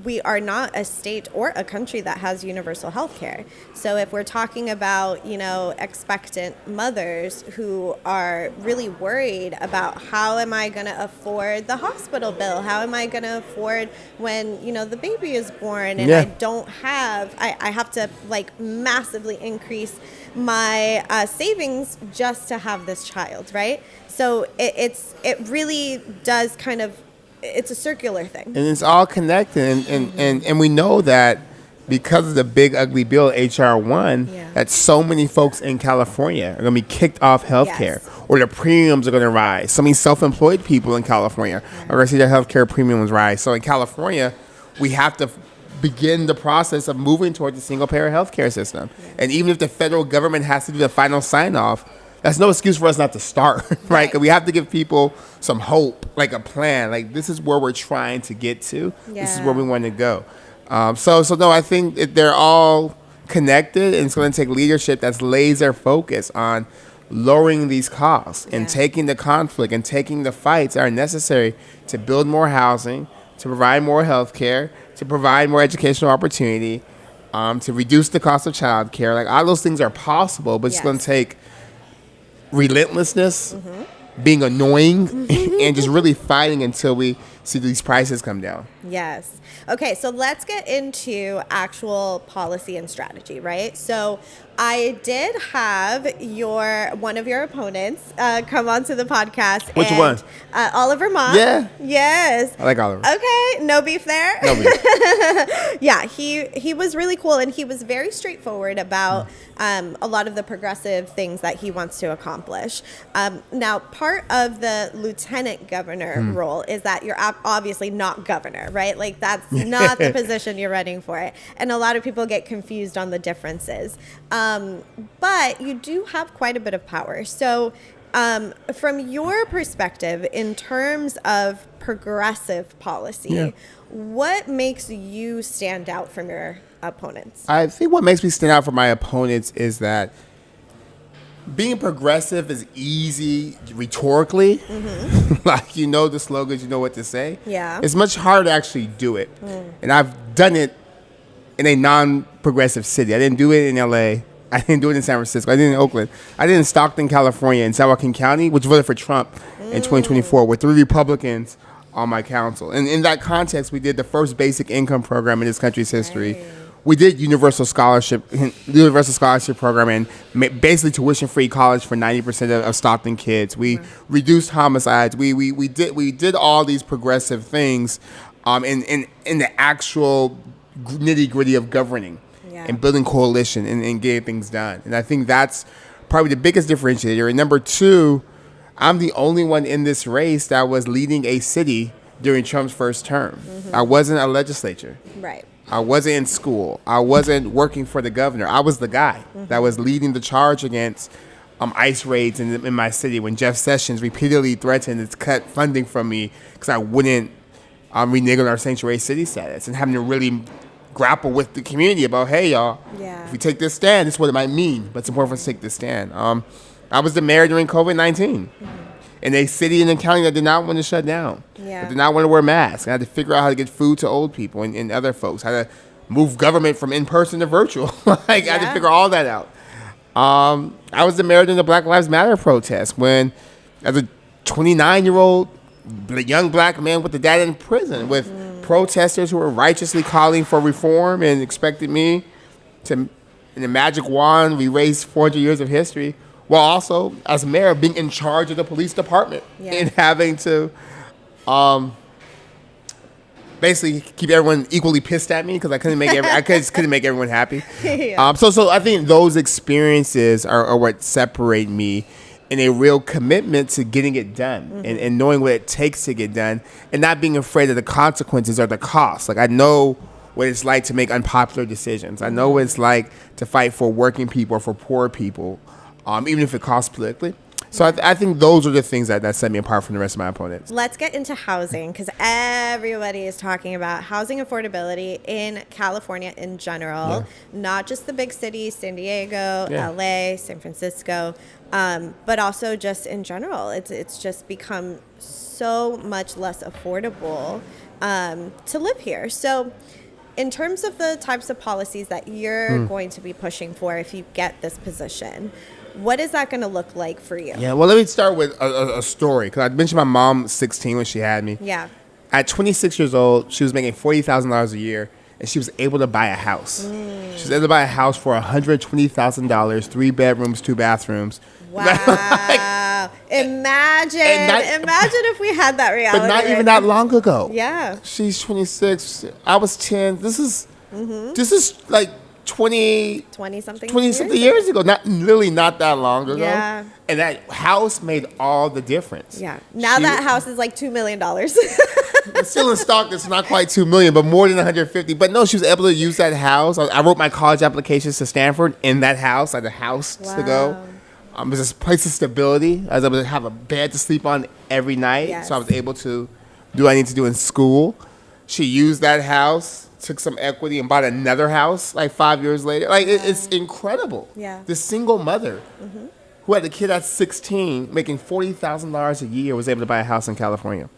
We are not a state or a country that has universal health care. So if we're talking about, expectant mothers who are really worried about how am I going to afford the hospital bill? How am I going to afford when, the baby is born and I don't have, I have to massively increase my savings just to have this child, right? So it really does kind of, it's a circular thing. And it's all connected. And we know that because of the big, ugly bill, H.R. 1, that so many folks in California are going to be kicked off health care, or their premiums are going to rise. So many self-employed people in California are going to see their health care premiums rise. So in California, we have to begin the process of moving towards a single-payer health care system. And even if the federal government has to do the final sign-off, that's no excuse for us not to start, right? 'Cause we have to give people some hope, like a plan. Like, this is where we're trying to get to. This is where we want to go. So no, I think they're all connected, and it's going to take leadership that's laser focused on lowering these costs and taking the conflict and taking the fights that are necessary to build more housing, to provide more health care, to provide more educational opportunity, to reduce the cost of child care. Like, all those things are possible, but it's going to take relentlessness, being annoying, and just really fighting until we see these prices come down. Yes. Okay, so let's get into actual policy and strategy, right? So I did have one of your opponents come onto the podcast. Which one? Oliver Mott. Yeah. Yes. I like Oliver. Okay, no beef there. No beef. Yeah, he was really cool, and he was very straightforward about a lot of the progressive things that he wants to accomplish. Now, part of the lieutenant governor role is that you're obviously not governor, right? Like, that's not the position you're running for. And a lot of people get confused on the differences. But you do have quite a bit of power. So from your perspective, in terms of progressive policy, what makes you stand out from your opponents? I think what makes me stand out from my opponents is that being progressive is easy rhetorically. Like, the slogans, you know what to say. Yeah. It's much harder to actually do it. And I've done it in a non-progressive city. I didn't do it in LA. I didn't do it in San Francisco. I did it in Oakland. I did it in Stockton, California, in San Joaquin County, which voted for Trump in 2024, with 3 Republicans on my council. And in that context, we did the first basic income program in this country's history. Right. We did universal scholarship program, and basically tuition-free college for 90% of Stockton kids. We reduced homicides. We did all these progressive things, in the actual nitty-gritty of governing. And building coalition and getting things done. And I think that's probably the biggest differentiator. And number 2, I'm the only one in this race that was leading a city during Trump's first term. I wasn't a legislature. Right. I wasn't in school. I wasn't working for the governor. I was the guy that was leading the charge against ICE raids in my city when Jeff Sessions repeatedly threatened to cut funding from me because I wouldn't renege our sanctuary city status, and having to really grapple with the community about, hey, y'all, if we take this stand, this is what it might mean, but it's important for us to take this stand. I was the mayor during COVID-19 in a city and a county that did not want to shut down, that did not want to wear masks. I had to figure out how to get food to old people and other folks, how to move government from in-person to virtual. I had to figure all that out. I was the mayor during the Black Lives Matter protest when, as a 29-year-old young black man with a dad in prison, with protesters who were righteously calling for reform and expected me to, in a magic wand, erase 400 years of history, while also, as mayor, being in charge of the police department and having to basically keep everyone equally pissed at me because I couldn't make couldn't make everyone happy. So I think those experiences are what separate me in a real commitment to getting it done and knowing what it takes to get done and not being afraid of the consequences or the costs. Like, I know what it's like to make unpopular decisions. I know what it's like to fight for working people or for poor people, even if it costs politically. So I think those are the things that set me apart from the rest of my opponents. Let's get into housing, because everybody is talking about housing affordability in California in general, not just the big cities, San Diego, LA, San Francisco, but also just in general. It's just become so much less affordable to live here. So in terms of the types of policies that you're going to be pushing for if you get this position, what is that going to look like for you? Yeah, well, let me start with a story, because I mentioned my mom 16 when she had me. Yeah. At 26 years old, she was making $40,000 a year, and she was able to buy a house. She was able to buy a house for $120,000, 3 bedrooms, 2 bathrooms. Wow. Imagine if we had that reality. But not even that long ago. Yeah. She's 26. I was 10. This is like 20-something years ago. Not that long ago. Yeah. And that house made all the difference. Yeah. Now that house is like $2 million. It's still in stock. It's not quite $2 million, but more than 150. But no, she was able to use that house. I wrote my college applications to Stanford in that house. I had a house to go. It was a place of stability. I was able to have a bed to sleep on every night. Yes. So I was able to do what I need to do in school. She used that house, took some equity, and bought another house like 5 years later. Like, it's incredible. Yeah. This single mother who had a kid at 16 making $40,000 a year was able to buy a house in California.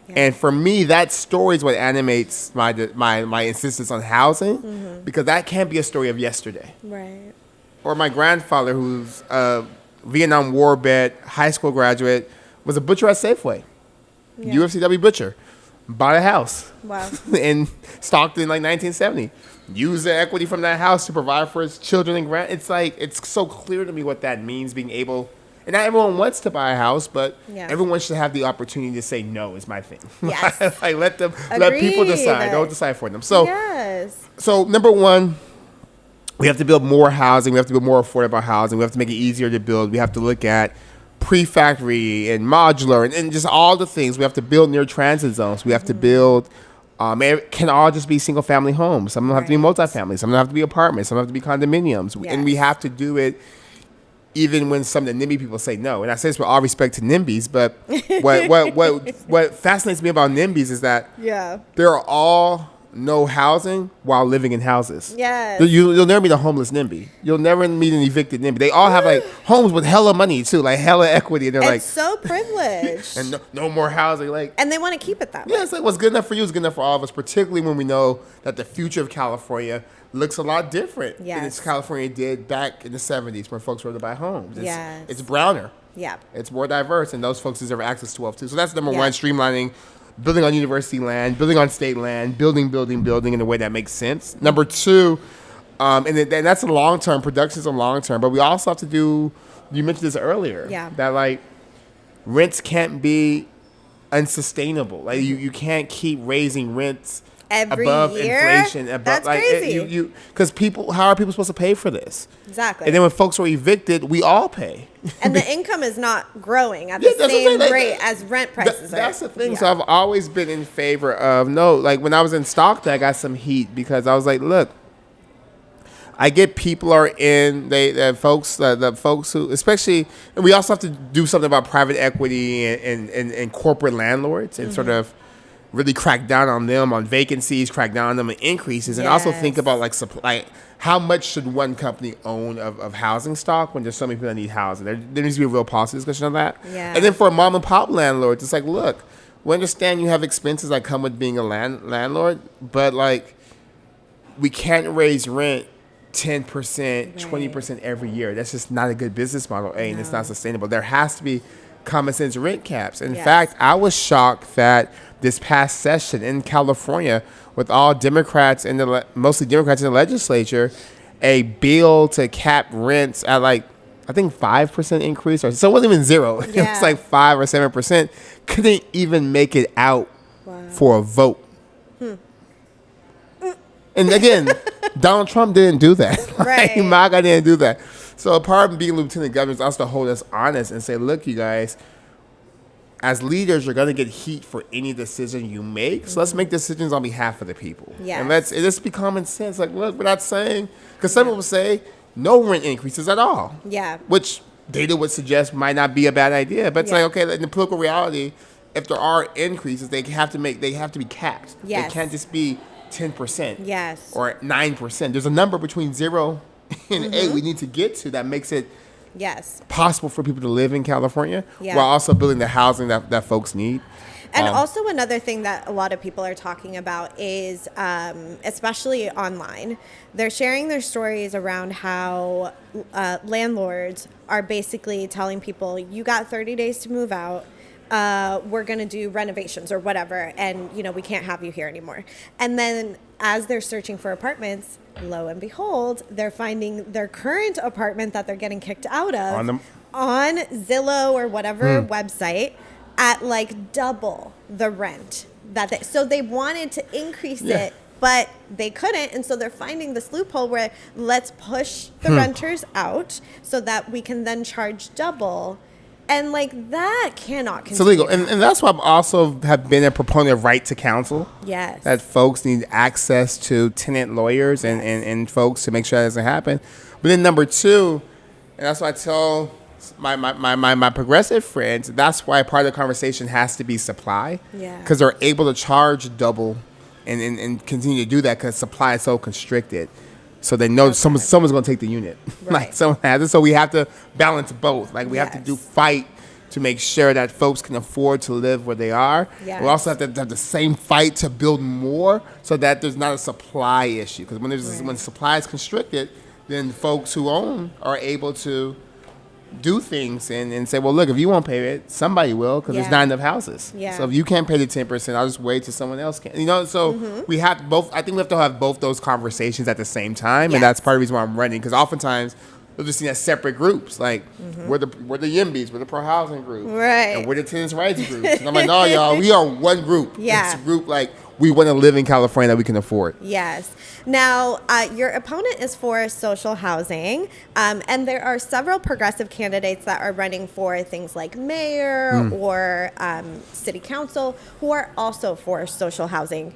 Yeah. And for me, that story is what animates my insistence on housing, because that can't be a story of yesterday. Right. Or my grandfather, who's a Vietnam War vet, high school graduate, was a butcher at Safeway, UFCW butcher, bought a house in Stockton in like 1970. Used the equity from that house to provide for his children and it's like, it's so clear to me what that means, being able, and not everyone wants to buy a house, but everyone should have the opportunity to say no is my thing. Yes. Like, let people decide. Don't decide for them. So, so number one, we have to build more housing. We have to build more affordable housing. We have to make it easier to build. We have to look at prefactory and modular and just all the things. We have to build near transit zones. We have to build, it can all just be single family homes. Some of them have to be multifamily. Some of them have to be apartments. Some have to be condominiums. Yes. And we have to do it even when some of the NIMBY people say no. And I say this with all respect to NIMBYs, but what fascinates me about NIMBYs is that they're all no housing while living in houses. Yes. You'll never meet a homeless NIMBY. You'll never meet an evicted NIMBY. They all have like homes with hella money too, like hella equity. And they're It's so privileged. and no more housing. Like, and they want to keep it that way. yeah, it's like what's good enough for you is good enough for all of us, particularly when we know that the future of California looks a lot different than Yes. California did back in the 70s when folks were to buy homes. Yes. It's browner. Yeah. It's more diverse, and those folks deserve access to wealth too. So that's number Yeah. one, streamlining, building on university land, building on state land, building in a way that makes sense. Number two, and that's a long-term, production's a long-term, but we also have to do, you mentioned this earlier, that like rents can't be unsustainable. Like you can't keep raising rents Every above year? inflation. That's crazy. Because how are people supposed to pay for this? Exactly. And then when folks are evicted, we all pay. And the income is not growing at the that's same the thing, rate as rent prices are. That's the thing. Yeah. So I've always been in favor of like when I was in Stockton, I got some heat because I was like, look, I get people are in the folks who, especially, and we also have to do something about private equity and corporate landlords and sort of really crack down on them on vacancies, crack down on them on increases, and also think about like supply. How much should one company own of housing stock when there's so many people that need housing? There needs to be a real policy discussion on that. Yeah. And then for mom and pop landlords, it's like, look, we understand you have expenses that come with being a landlord, but like we can't raise rent 10%, 20% every year. That's just not a good business model, and it's not sustainable. There has to be common sense rent caps. In fact, I was shocked that this past session in California, with all Democrats and mostly Democrats in the legislature, a bill to cap rents at like I think 5% increase, or so it wasn't even zero. It was like 5 or 7%. Couldn't even make it out for a vote. And again, Donald Trump didn't do that. Like, MAGA didn't do that. So a part of being lieutenant governor is also to hold us honest and say, look, you guys, as leaders, you're going to get heat for any decision you make. So let's make decisions on behalf of the people. And let's be common sense. Like, look, we're not saying, because some people say no rent increases at all. Which data would suggest might not be a bad idea. But it's like, okay, in the political reality, if there are increases, they have to be capped. They can't just be 10%. Or 9%. There's a number between 0 and 8 we need to get to that makes it possible for people to live in California while also building the housing that folks need. And also another thing that a lot of people are talking about is, especially online, they're sharing their stories around how landlords are basically telling people, you got 30 days to move out. We're going to do renovations or whatever, and, we can't have you here anymore. And then as they're searching for apartments, lo and behold, they're finding their current apartment that they're getting kicked out of on Zillow or whatever website at like double the rent so they wanted to increase it, but they couldn't, and so they're finding this loophole where let's push the renters out so that we can then charge double. And like that cannot continue. It's illegal, and that's why I also have been a proponent of right to counsel. That folks need access to tenant lawyers and folks to make sure that doesn't happen. But then number two, and that's why I tell my progressive friends, that's why part of the conversation has to be supply. Because they're able to charge double and continue to do that because supply is so constricted. So they know someone's going to take the unit. Like someone has it. So we have to balance both. Like we have to fight to make sure that folks can afford to live where they are. We also have to have the same fight to build more so that there's not a supply issue. Because when supply is constricted, then folks who own are able to do things and say, well, look, if you won't pay it, somebody will because there's not enough houses. So if you can't pay the 10%, I'll just wait till someone else can. So we have both. I think we have to have both those conversations at the same time, and that's part of the reason why I'm running. Because oftentimes we'll just see as separate groups. Like we're the YIMBYs, we're the pro housing group, and we're the tenants' rights group. And I'm like, no, y'all, we are one group. It's a group like we want to live in California that we can afford. Now, your opponent is for social housing, and there are several progressive candidates that are running for things like mayor or city council who are also for social housing.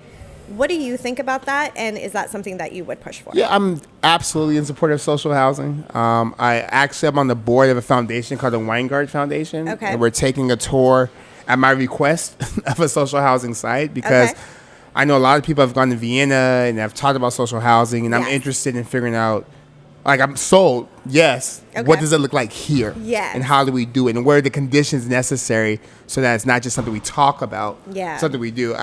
What do you think about that, and is that something that you would push for? I'm absolutely in support of social housing. I actually am on the board of a foundation called the Weingart Foundation, and we're taking a tour at my request of a social housing site because I know a lot of people have gone to Vienna and have talked about social housing, and I'm Yes. interested in figuring out, like, I'm sold, yes. Okay. What does it look like here? Yes. And how do we do it? And what are the conditions necessary so that it's not just something we talk about, Yeah. something we do.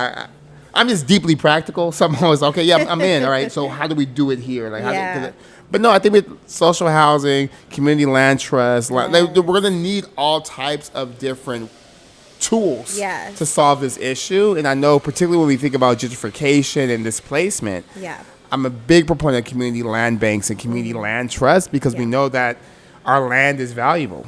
I'm just deeply practical, so I'm always, okay, yeah, I'm in, all right, so how do we do it here? Like, Yeah. but no, I think with social housing, community land trust, like, Yes. we're going to need all types of different tools Yes. to solve this issue. And I know, particularly when we think about gentrification and displacement, Yeah. I'm a big proponent of community land banks and community land trust, because we Yeah. know that our land is valuable.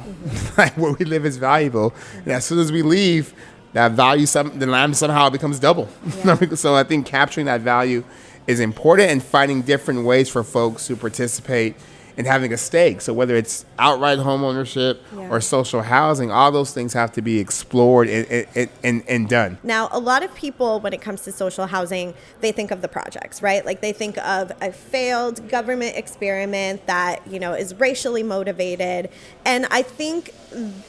Like, where we live is valuable. And as soon as we leave, that value, the land somehow becomes double. Yeah. So I think capturing that value is important, and finding different ways for folks to participate in having a stake. So whether it's outright home ownership Yeah. or social housing, all those things have to be explored and done. Now, a lot of people, when it comes to social housing, they think of the projects, right? Like, they think of a failed government experiment that, is racially motivated. And I think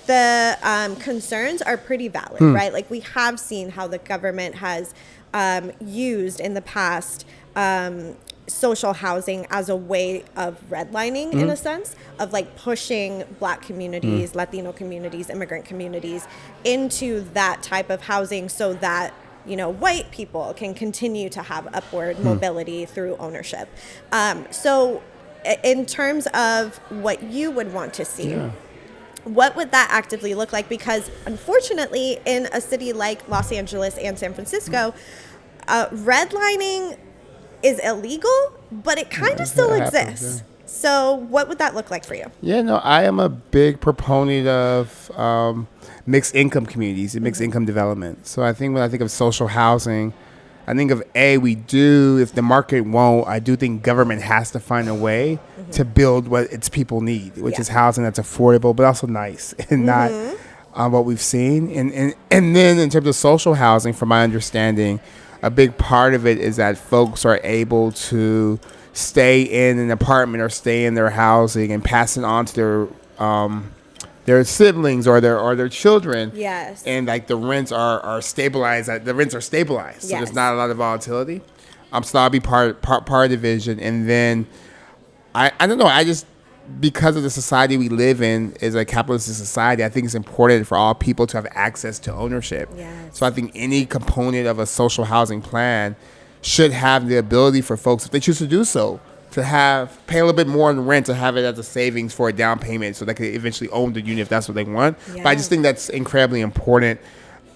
the concerns are pretty valid, right? Like, we have seen how the government has used in the past social housing as a way of redlining, in a sense, of like pushing Black communities, Latino communities, immigrant communities into that type of housing, so that white people can continue to have upward mobility through ownership. So in terms of what you would want to see, what would that actively look like? Because unfortunately, in a city like Los Angeles and San Francisco, redlining is illegal, but it kind of still happens, exists. So what would that look like for you? Yeah, no, I am a big proponent of mixed income communities and mixed income development. So I think when I think of social housing, I think of if the market won't, I do think government has to find a way to build what its people need, which is housing that's affordable, but also nice, and not what we've seen. And then in terms of social housing, from my understanding, a big part of it is that folks are able to stay in an apartment or stay in their housing and pass it on to their siblings or their children. Yes. And like the rents are stabilized. The rents are stabilized. So Yes. there's not a lot of volatility. So I'll be part of the vision. And then I don't know. I just, because of the society we live in, is a capitalist society, I think it's important for all people to have access to ownership. Yes. So I think any component of a social housing plan should have the ability for folks, if they choose to do so, to pay a little bit more on rent, to have it as a savings for a down payment, so they can eventually own the unit if that's what they want. Yeah. But I just think that's incredibly important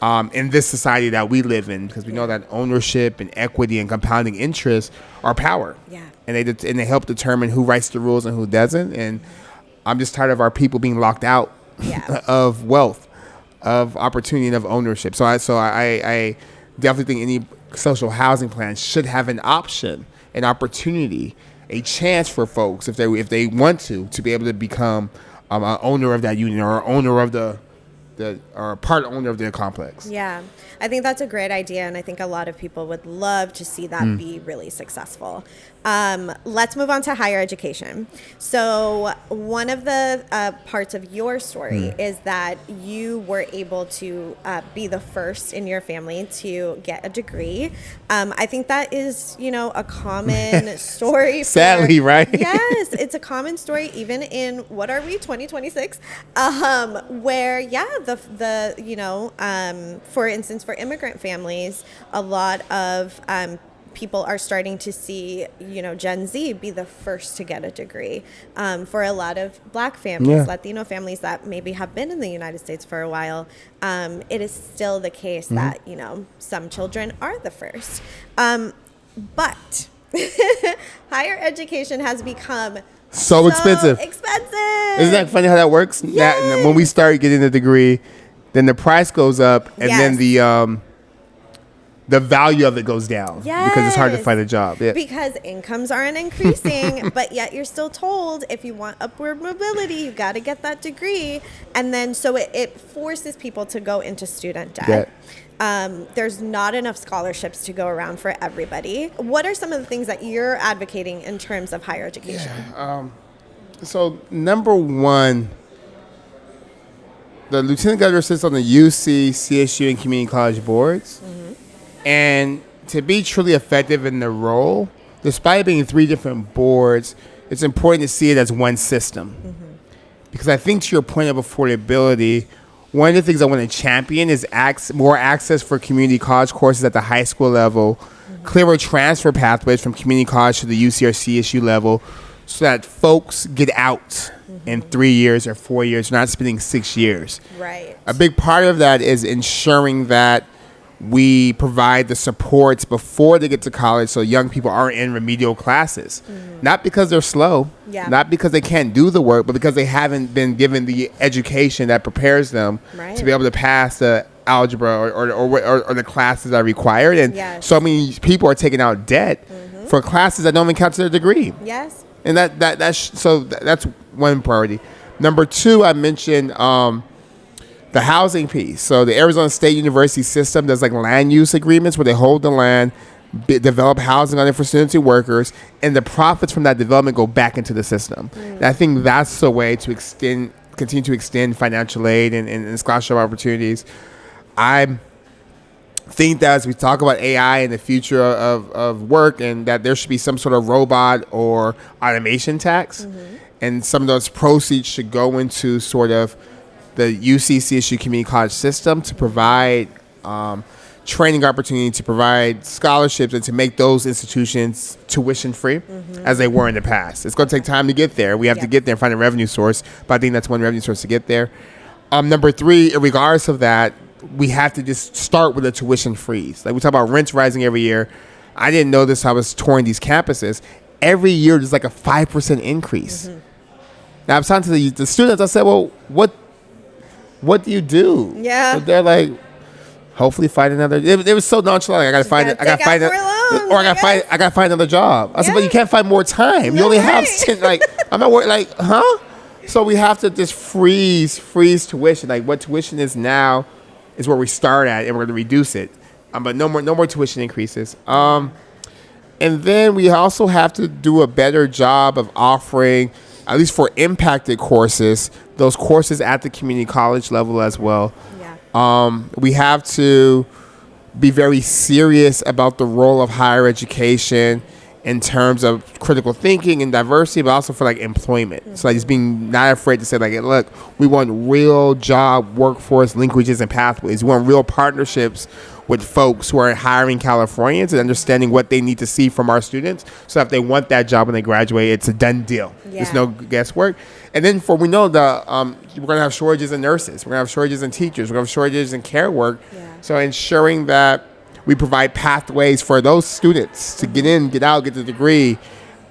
in this society that we live in, because we know that ownership and equity and compounding interest are power. Yeah. And they help determine who writes the rules and who doesn't. And I'm just tired of our people being locked out of wealth, of opportunity, and of ownership. So I definitely think any social housing plan should have an option, an opportunity, a chance for folks, if they want to be able to become an owner of that unit, or owner of or a part owner of their complex. Yeah, I think that's a great idea, and I think a lot of people would love to see that be really successful. Let's move on to higher education. So one of the parts of your story is that you were able to be the first in your family to get a degree. I think that is, a common story. Sadly, right? Yes, it's a common story, even in, what are we, 2026? Where, for instance, for immigrant families, a lot of people are starting to see, Gen Z be the first to get a degree. For a lot of Black families, Latino families that maybe have been in the United States for a while, it is still the case that, some children are the first. But higher education has become So expensive. Isn't that funny how that works? Yes. When we start getting the degree, then the price goes up, and then the value of it goes down, because it's hard to find a job. Yeah. Because incomes aren't increasing, but yet you're still told, if you want upward mobility, you got to get that degree. And then so it forces people to go into student debt. There's not enough scholarships to go around for everybody. What are some of the things that you're advocating in terms of higher education? So number one, the lieutenant governor sits on the UC, CSU, and community college boards. And to be truly effective in the role, despite being 3 different boards, it's important to see it as one system. Because I think to your point of affordability, one of the things I want to champion is more access for community college courses at the high school level, clearer transfer pathways from community college to the UC or CSU level, so that folks get out in 3 years or 4 years, not spending 6 years. Right. A big part of that is ensuring that we provide the supports before they get to college so young people aren't in remedial classes. Not because they're slow, not because they can't do the work, but because they haven't been given the education that prepares them to be able to pass the algebra or the classes that are required. And so many people are taking out debt for classes that don't even count to their degree. Yes. And that's one priority. Number 2, I mentioned the housing piece. So the Arizona State University system does like land use agreements where they hold the land, develop housing on it for students and workers, and the profits from that development go back into the system. And I think that's the way to continue to extend financial aid and scholarship opportunities. I think that as we talk about AI and the future of work, and that there should be some sort of robot or automation tax, and some of those proceeds should go into sort of the UC-CSU Community College system to provide training opportunity, to provide scholarships, and to make those institutions tuition free as they were in the past. It's going to take time to get there. We have to get there and find a revenue source, but I think that's one revenue source to get there. Number 3, regardless of that, we have to just start with a tuition freeze. Like we talk about rents rising every year. I didn't know this. I was touring these campuses. Every year there's like a 5% increase. Now I was talking to the students. I said, well, what do you do? Yeah. But they're like, hopefully find another. It was so nonchalant. Like, I gotta find I gotta find another job. I said, but you can't find more time. You only have 10. Like, I'm not worried. Like, huh? So we have to just freeze tuition. Like what tuition is now is where we start at, and we're going to reduce it. But no more tuition increases. And then we also have to do a better job of offering, at least for impacted courses, those courses at the community college level as well. We have to be very serious about the role of higher education in terms of critical thinking and diversity, but also for like employment. So like just being not afraid to say like, look, we want real job workforce linkages and pathways. We want real partnerships with folks who are hiring Californians and understanding what they need to see from our students. So if they want that job when they graduate, it's a done deal. There's no guesswork. And then we know we're going to have shortages in nurses. We're going to have shortages in teachers. We're going to have shortages in care work. So ensuring that we provide pathways for those students to get in, get out, get the degree,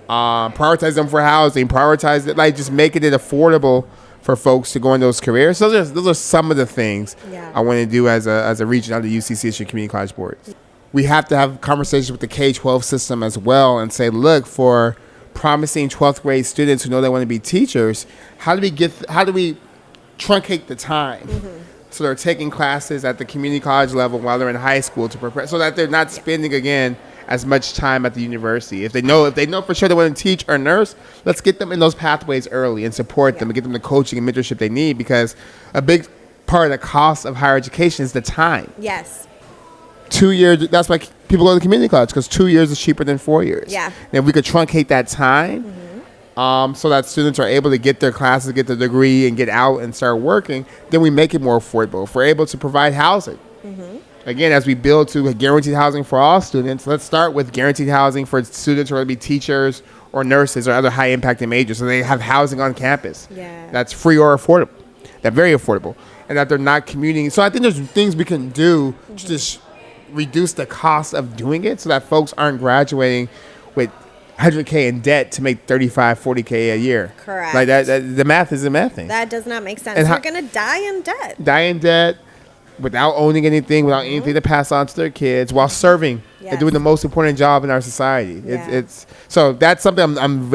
prioritize them for housing, prioritize it, like just making it affordable for folks to go in those careers. So those are some of the things I want to do as a region on the UC-CSU Community College Board. We have to have conversations with the K-12 system as well and say, look, for promising 12th grade students who know they want to be teachers, how do we truncate the time? So they're taking classes at the community college level while they're in high school to prepare, so that they're not spending again as much time at the university. If they know for sure they want to teach or nurse, let's get them in those pathways early and support them and get them the coaching and mentorship they need, because a big part of the cost of higher education is the time. 2 years, that's why people go to community college, because 2 years is cheaper than 4 years. And if we could truncate that time, so that students are able to get their classes, get their degree, and get out and start working, then we make it more affordable. If we're able to provide housing, again, as we build to guaranteed housing for all students, let's start with guaranteed housing for students who are going to be teachers or nurses or other high-impacted majors, so they have housing on campus that's free or affordable, that's very affordable, and that they're not commuting. So I think there's things we can do to just reduce the cost of doing it, so that folks aren't graduating with $100K in debt to make $35, $40K a year. Correct. Like that the math is a math thing. That does not make sense. And We're going to die in debt. Die in debt without owning anything, without anything to pass on to their kids, while serving and doing the most important job in our society. It's so that's something I'm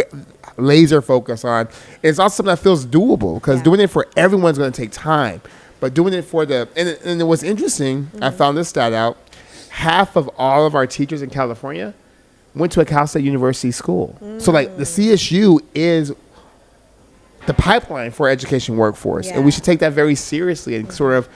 laser focused on. It's also something that feels doable, because doing it for everyone's going to take time, but doing it for and it was interesting. I found this stat out. Half of all of our teachers in California went to a Cal State University school. So like the CSU is the pipeline for education workforce, and we should take that very seriously and sort of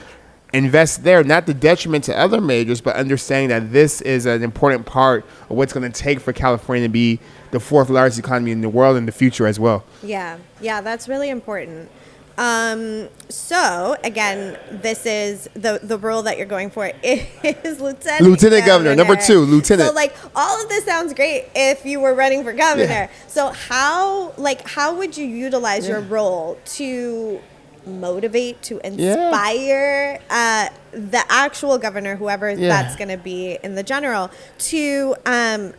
invest there, not the detriment to other majors, but understanding that this is an important part of what's going to take for California to be the fourth largest economy in the world in the future as well. Yeah, that's really important. So again, this is the role that you're going for is lieutenant governor. Number 2, lieutenant. So like all of this sounds great if you were running for governor. Yeah. So how would you utilize your role to motivate, to inspire the actual governor, whoever that's going to be in the general, to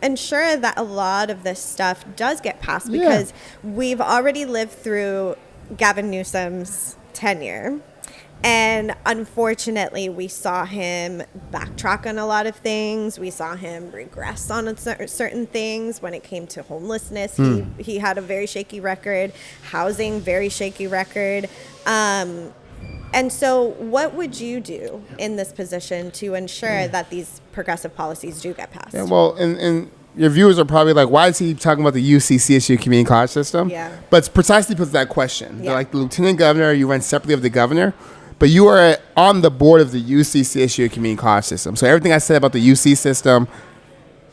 ensure that a lot of this stuff does get passed? Because we've already lived through Gavin Newsom's tenure, and unfortunately we saw him backtrack on a lot of things. We saw him regress on certain things. When it came to homelessness, he had a very shaky record. Housing, very shaky record. And so what would you do in this position to ensure that these progressive policies do get passed? Yeah, well, and your viewers are probably like, why is he talking about the UCCSU community college system? Yeah. But it's precisely because of that question. Yeah. Like the lieutenant governor, you run separately of the governor, but you are on the board of the UCCSU community college system. So everything I said about the UC system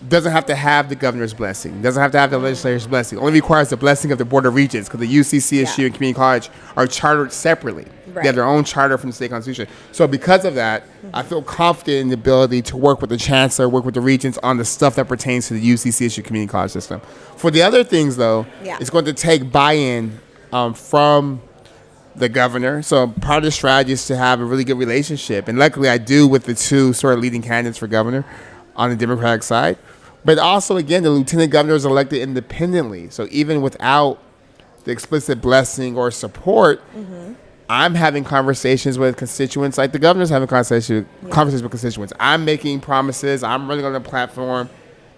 doesn't have to have the governor's blessing, doesn't have to have the legislature's blessing. It only requires the blessing of the Board of Regents, because the UCCSU and community college are chartered separately. Right. They have their own charter from the state constitution. So because of that, I feel confident in the ability to work with the chancellor, work with the regents on the stuff that pertains to the UCCSU community college system. For the other things, though, it's going to take buy-in from the governor. So part of the strategy is to have a really good relationship. And luckily I do with the two sort of leading candidates for governor on the Democratic side. But also, again, the lieutenant governor is elected independently. So even without the explicit blessing or support, I'm having conversations with constituents like the governor's having conversations with constituents. I'm making promises. I'm running on a platform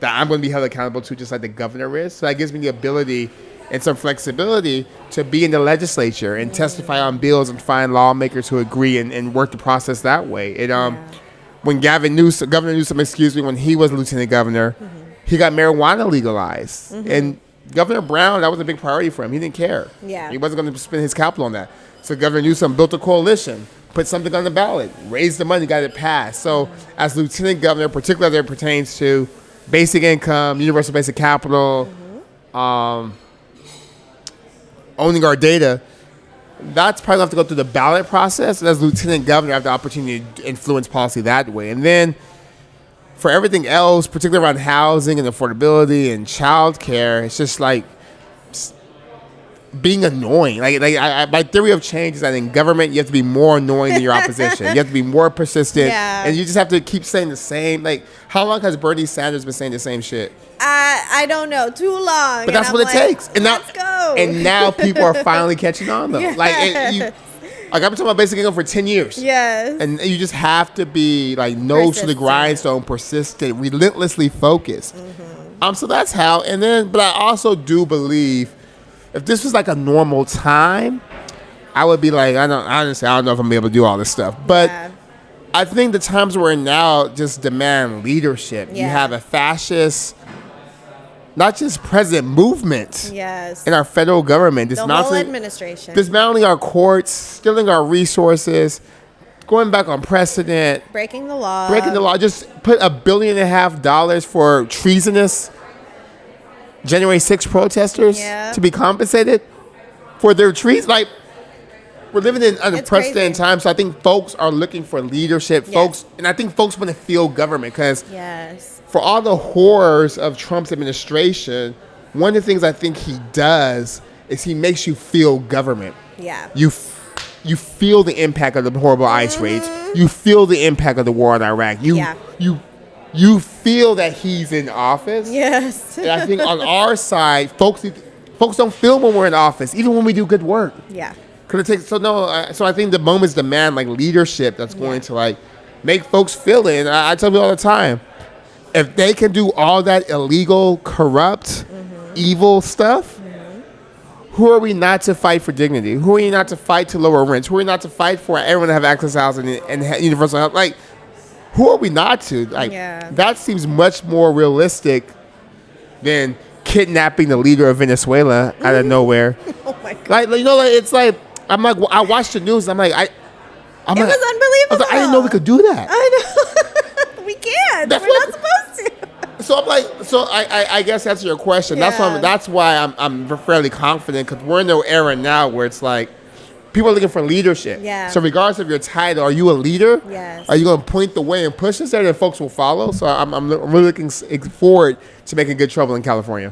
that I'm going to be held accountable to, just like the governor is. So that gives me the ability and some flexibility to be in the legislature and testify on bills and find lawmakers who agree and work the process that way. When Governor Newsom, when he was lieutenant governor, he got marijuana legalized. And Governor Brown, that was a big priority for him. He didn't care. Yeah. He wasn't going to spend his capital on that. So Governor Newsom built a coalition, put something on the ballot, raised the money, got it passed. So as lieutenant governor, particularly as it pertains to basic income, universal basic capital, owning our data, that's probably going to have to go through the ballot process. And as lieutenant governor, I have the opportunity to influence policy that way. And then for everything else, particularly around housing and affordability and childcare, it's just like being annoying. My theory of change is that in government, you have to be more annoying than your opposition. You have to be more persistent. Yeah. And you just have to keep saying the same. Like, how long has Bernie Sanders been saying the same shit? I don't know. Too long. But that's what it takes. And let's go. And now people are finally catching on, though. Yes. I've been talking about basic income for 10 years. Yes. And you just have to be nose to the grindstone, persistent, relentlessly focused. So that's how. But I also do believe if this was like a normal time, I would be like, I don't know if I'm going to be able to do all this stuff. But I think the times we're in now just demand leadership. You have a fascist, not just president, movement in our federal government. The whole administration. Dismantling our courts, stealing our resources, going back on precedent. Breaking the law. Just put $1.5 billion for treasonous January 6th protesters to be compensated for their treason. Like, we're living in unprecedented times, so I think folks are looking for leadership. Folks, and I think folks want to feel government because for all the horrors of Trump's administration, one of the things I think he does is he makes you feel government. Yeah. You feel the impact of the horrible ICE raids. You feel the impact of the war in Iraq. You feel that he's in office. Yes. And I think on our side, folks don't feel when we're in office, even when we do good work. Yeah. So I think the moments demand leadership that's going to make folks feel it. And I tell people all the time, if they can do all that illegal, corrupt, evil stuff, who are we not to fight for dignity? Who are we not to fight to lower rents? Who are we not to fight for everyone to have access to housing and universal health? Who are we not to? That seems much more realistic than kidnapping the leader of Venezuela out of nowhere. Oh my God. It's like, I watch the news. I'm like, I'm It like- was unbelievable. I was like, I didn't know we could do that. I know. We can't. That's We're what- not supposed to. So I'm like, I guess that's your question. Yeah. That's why I'm fairly confident, because we're in an era now where it's like people are looking for leadership. Yeah. So regardless of your title, are you a leader? Yes. Are you going to point the way and push us there, and folks will follow? So I'm really looking forward to making good trouble in California.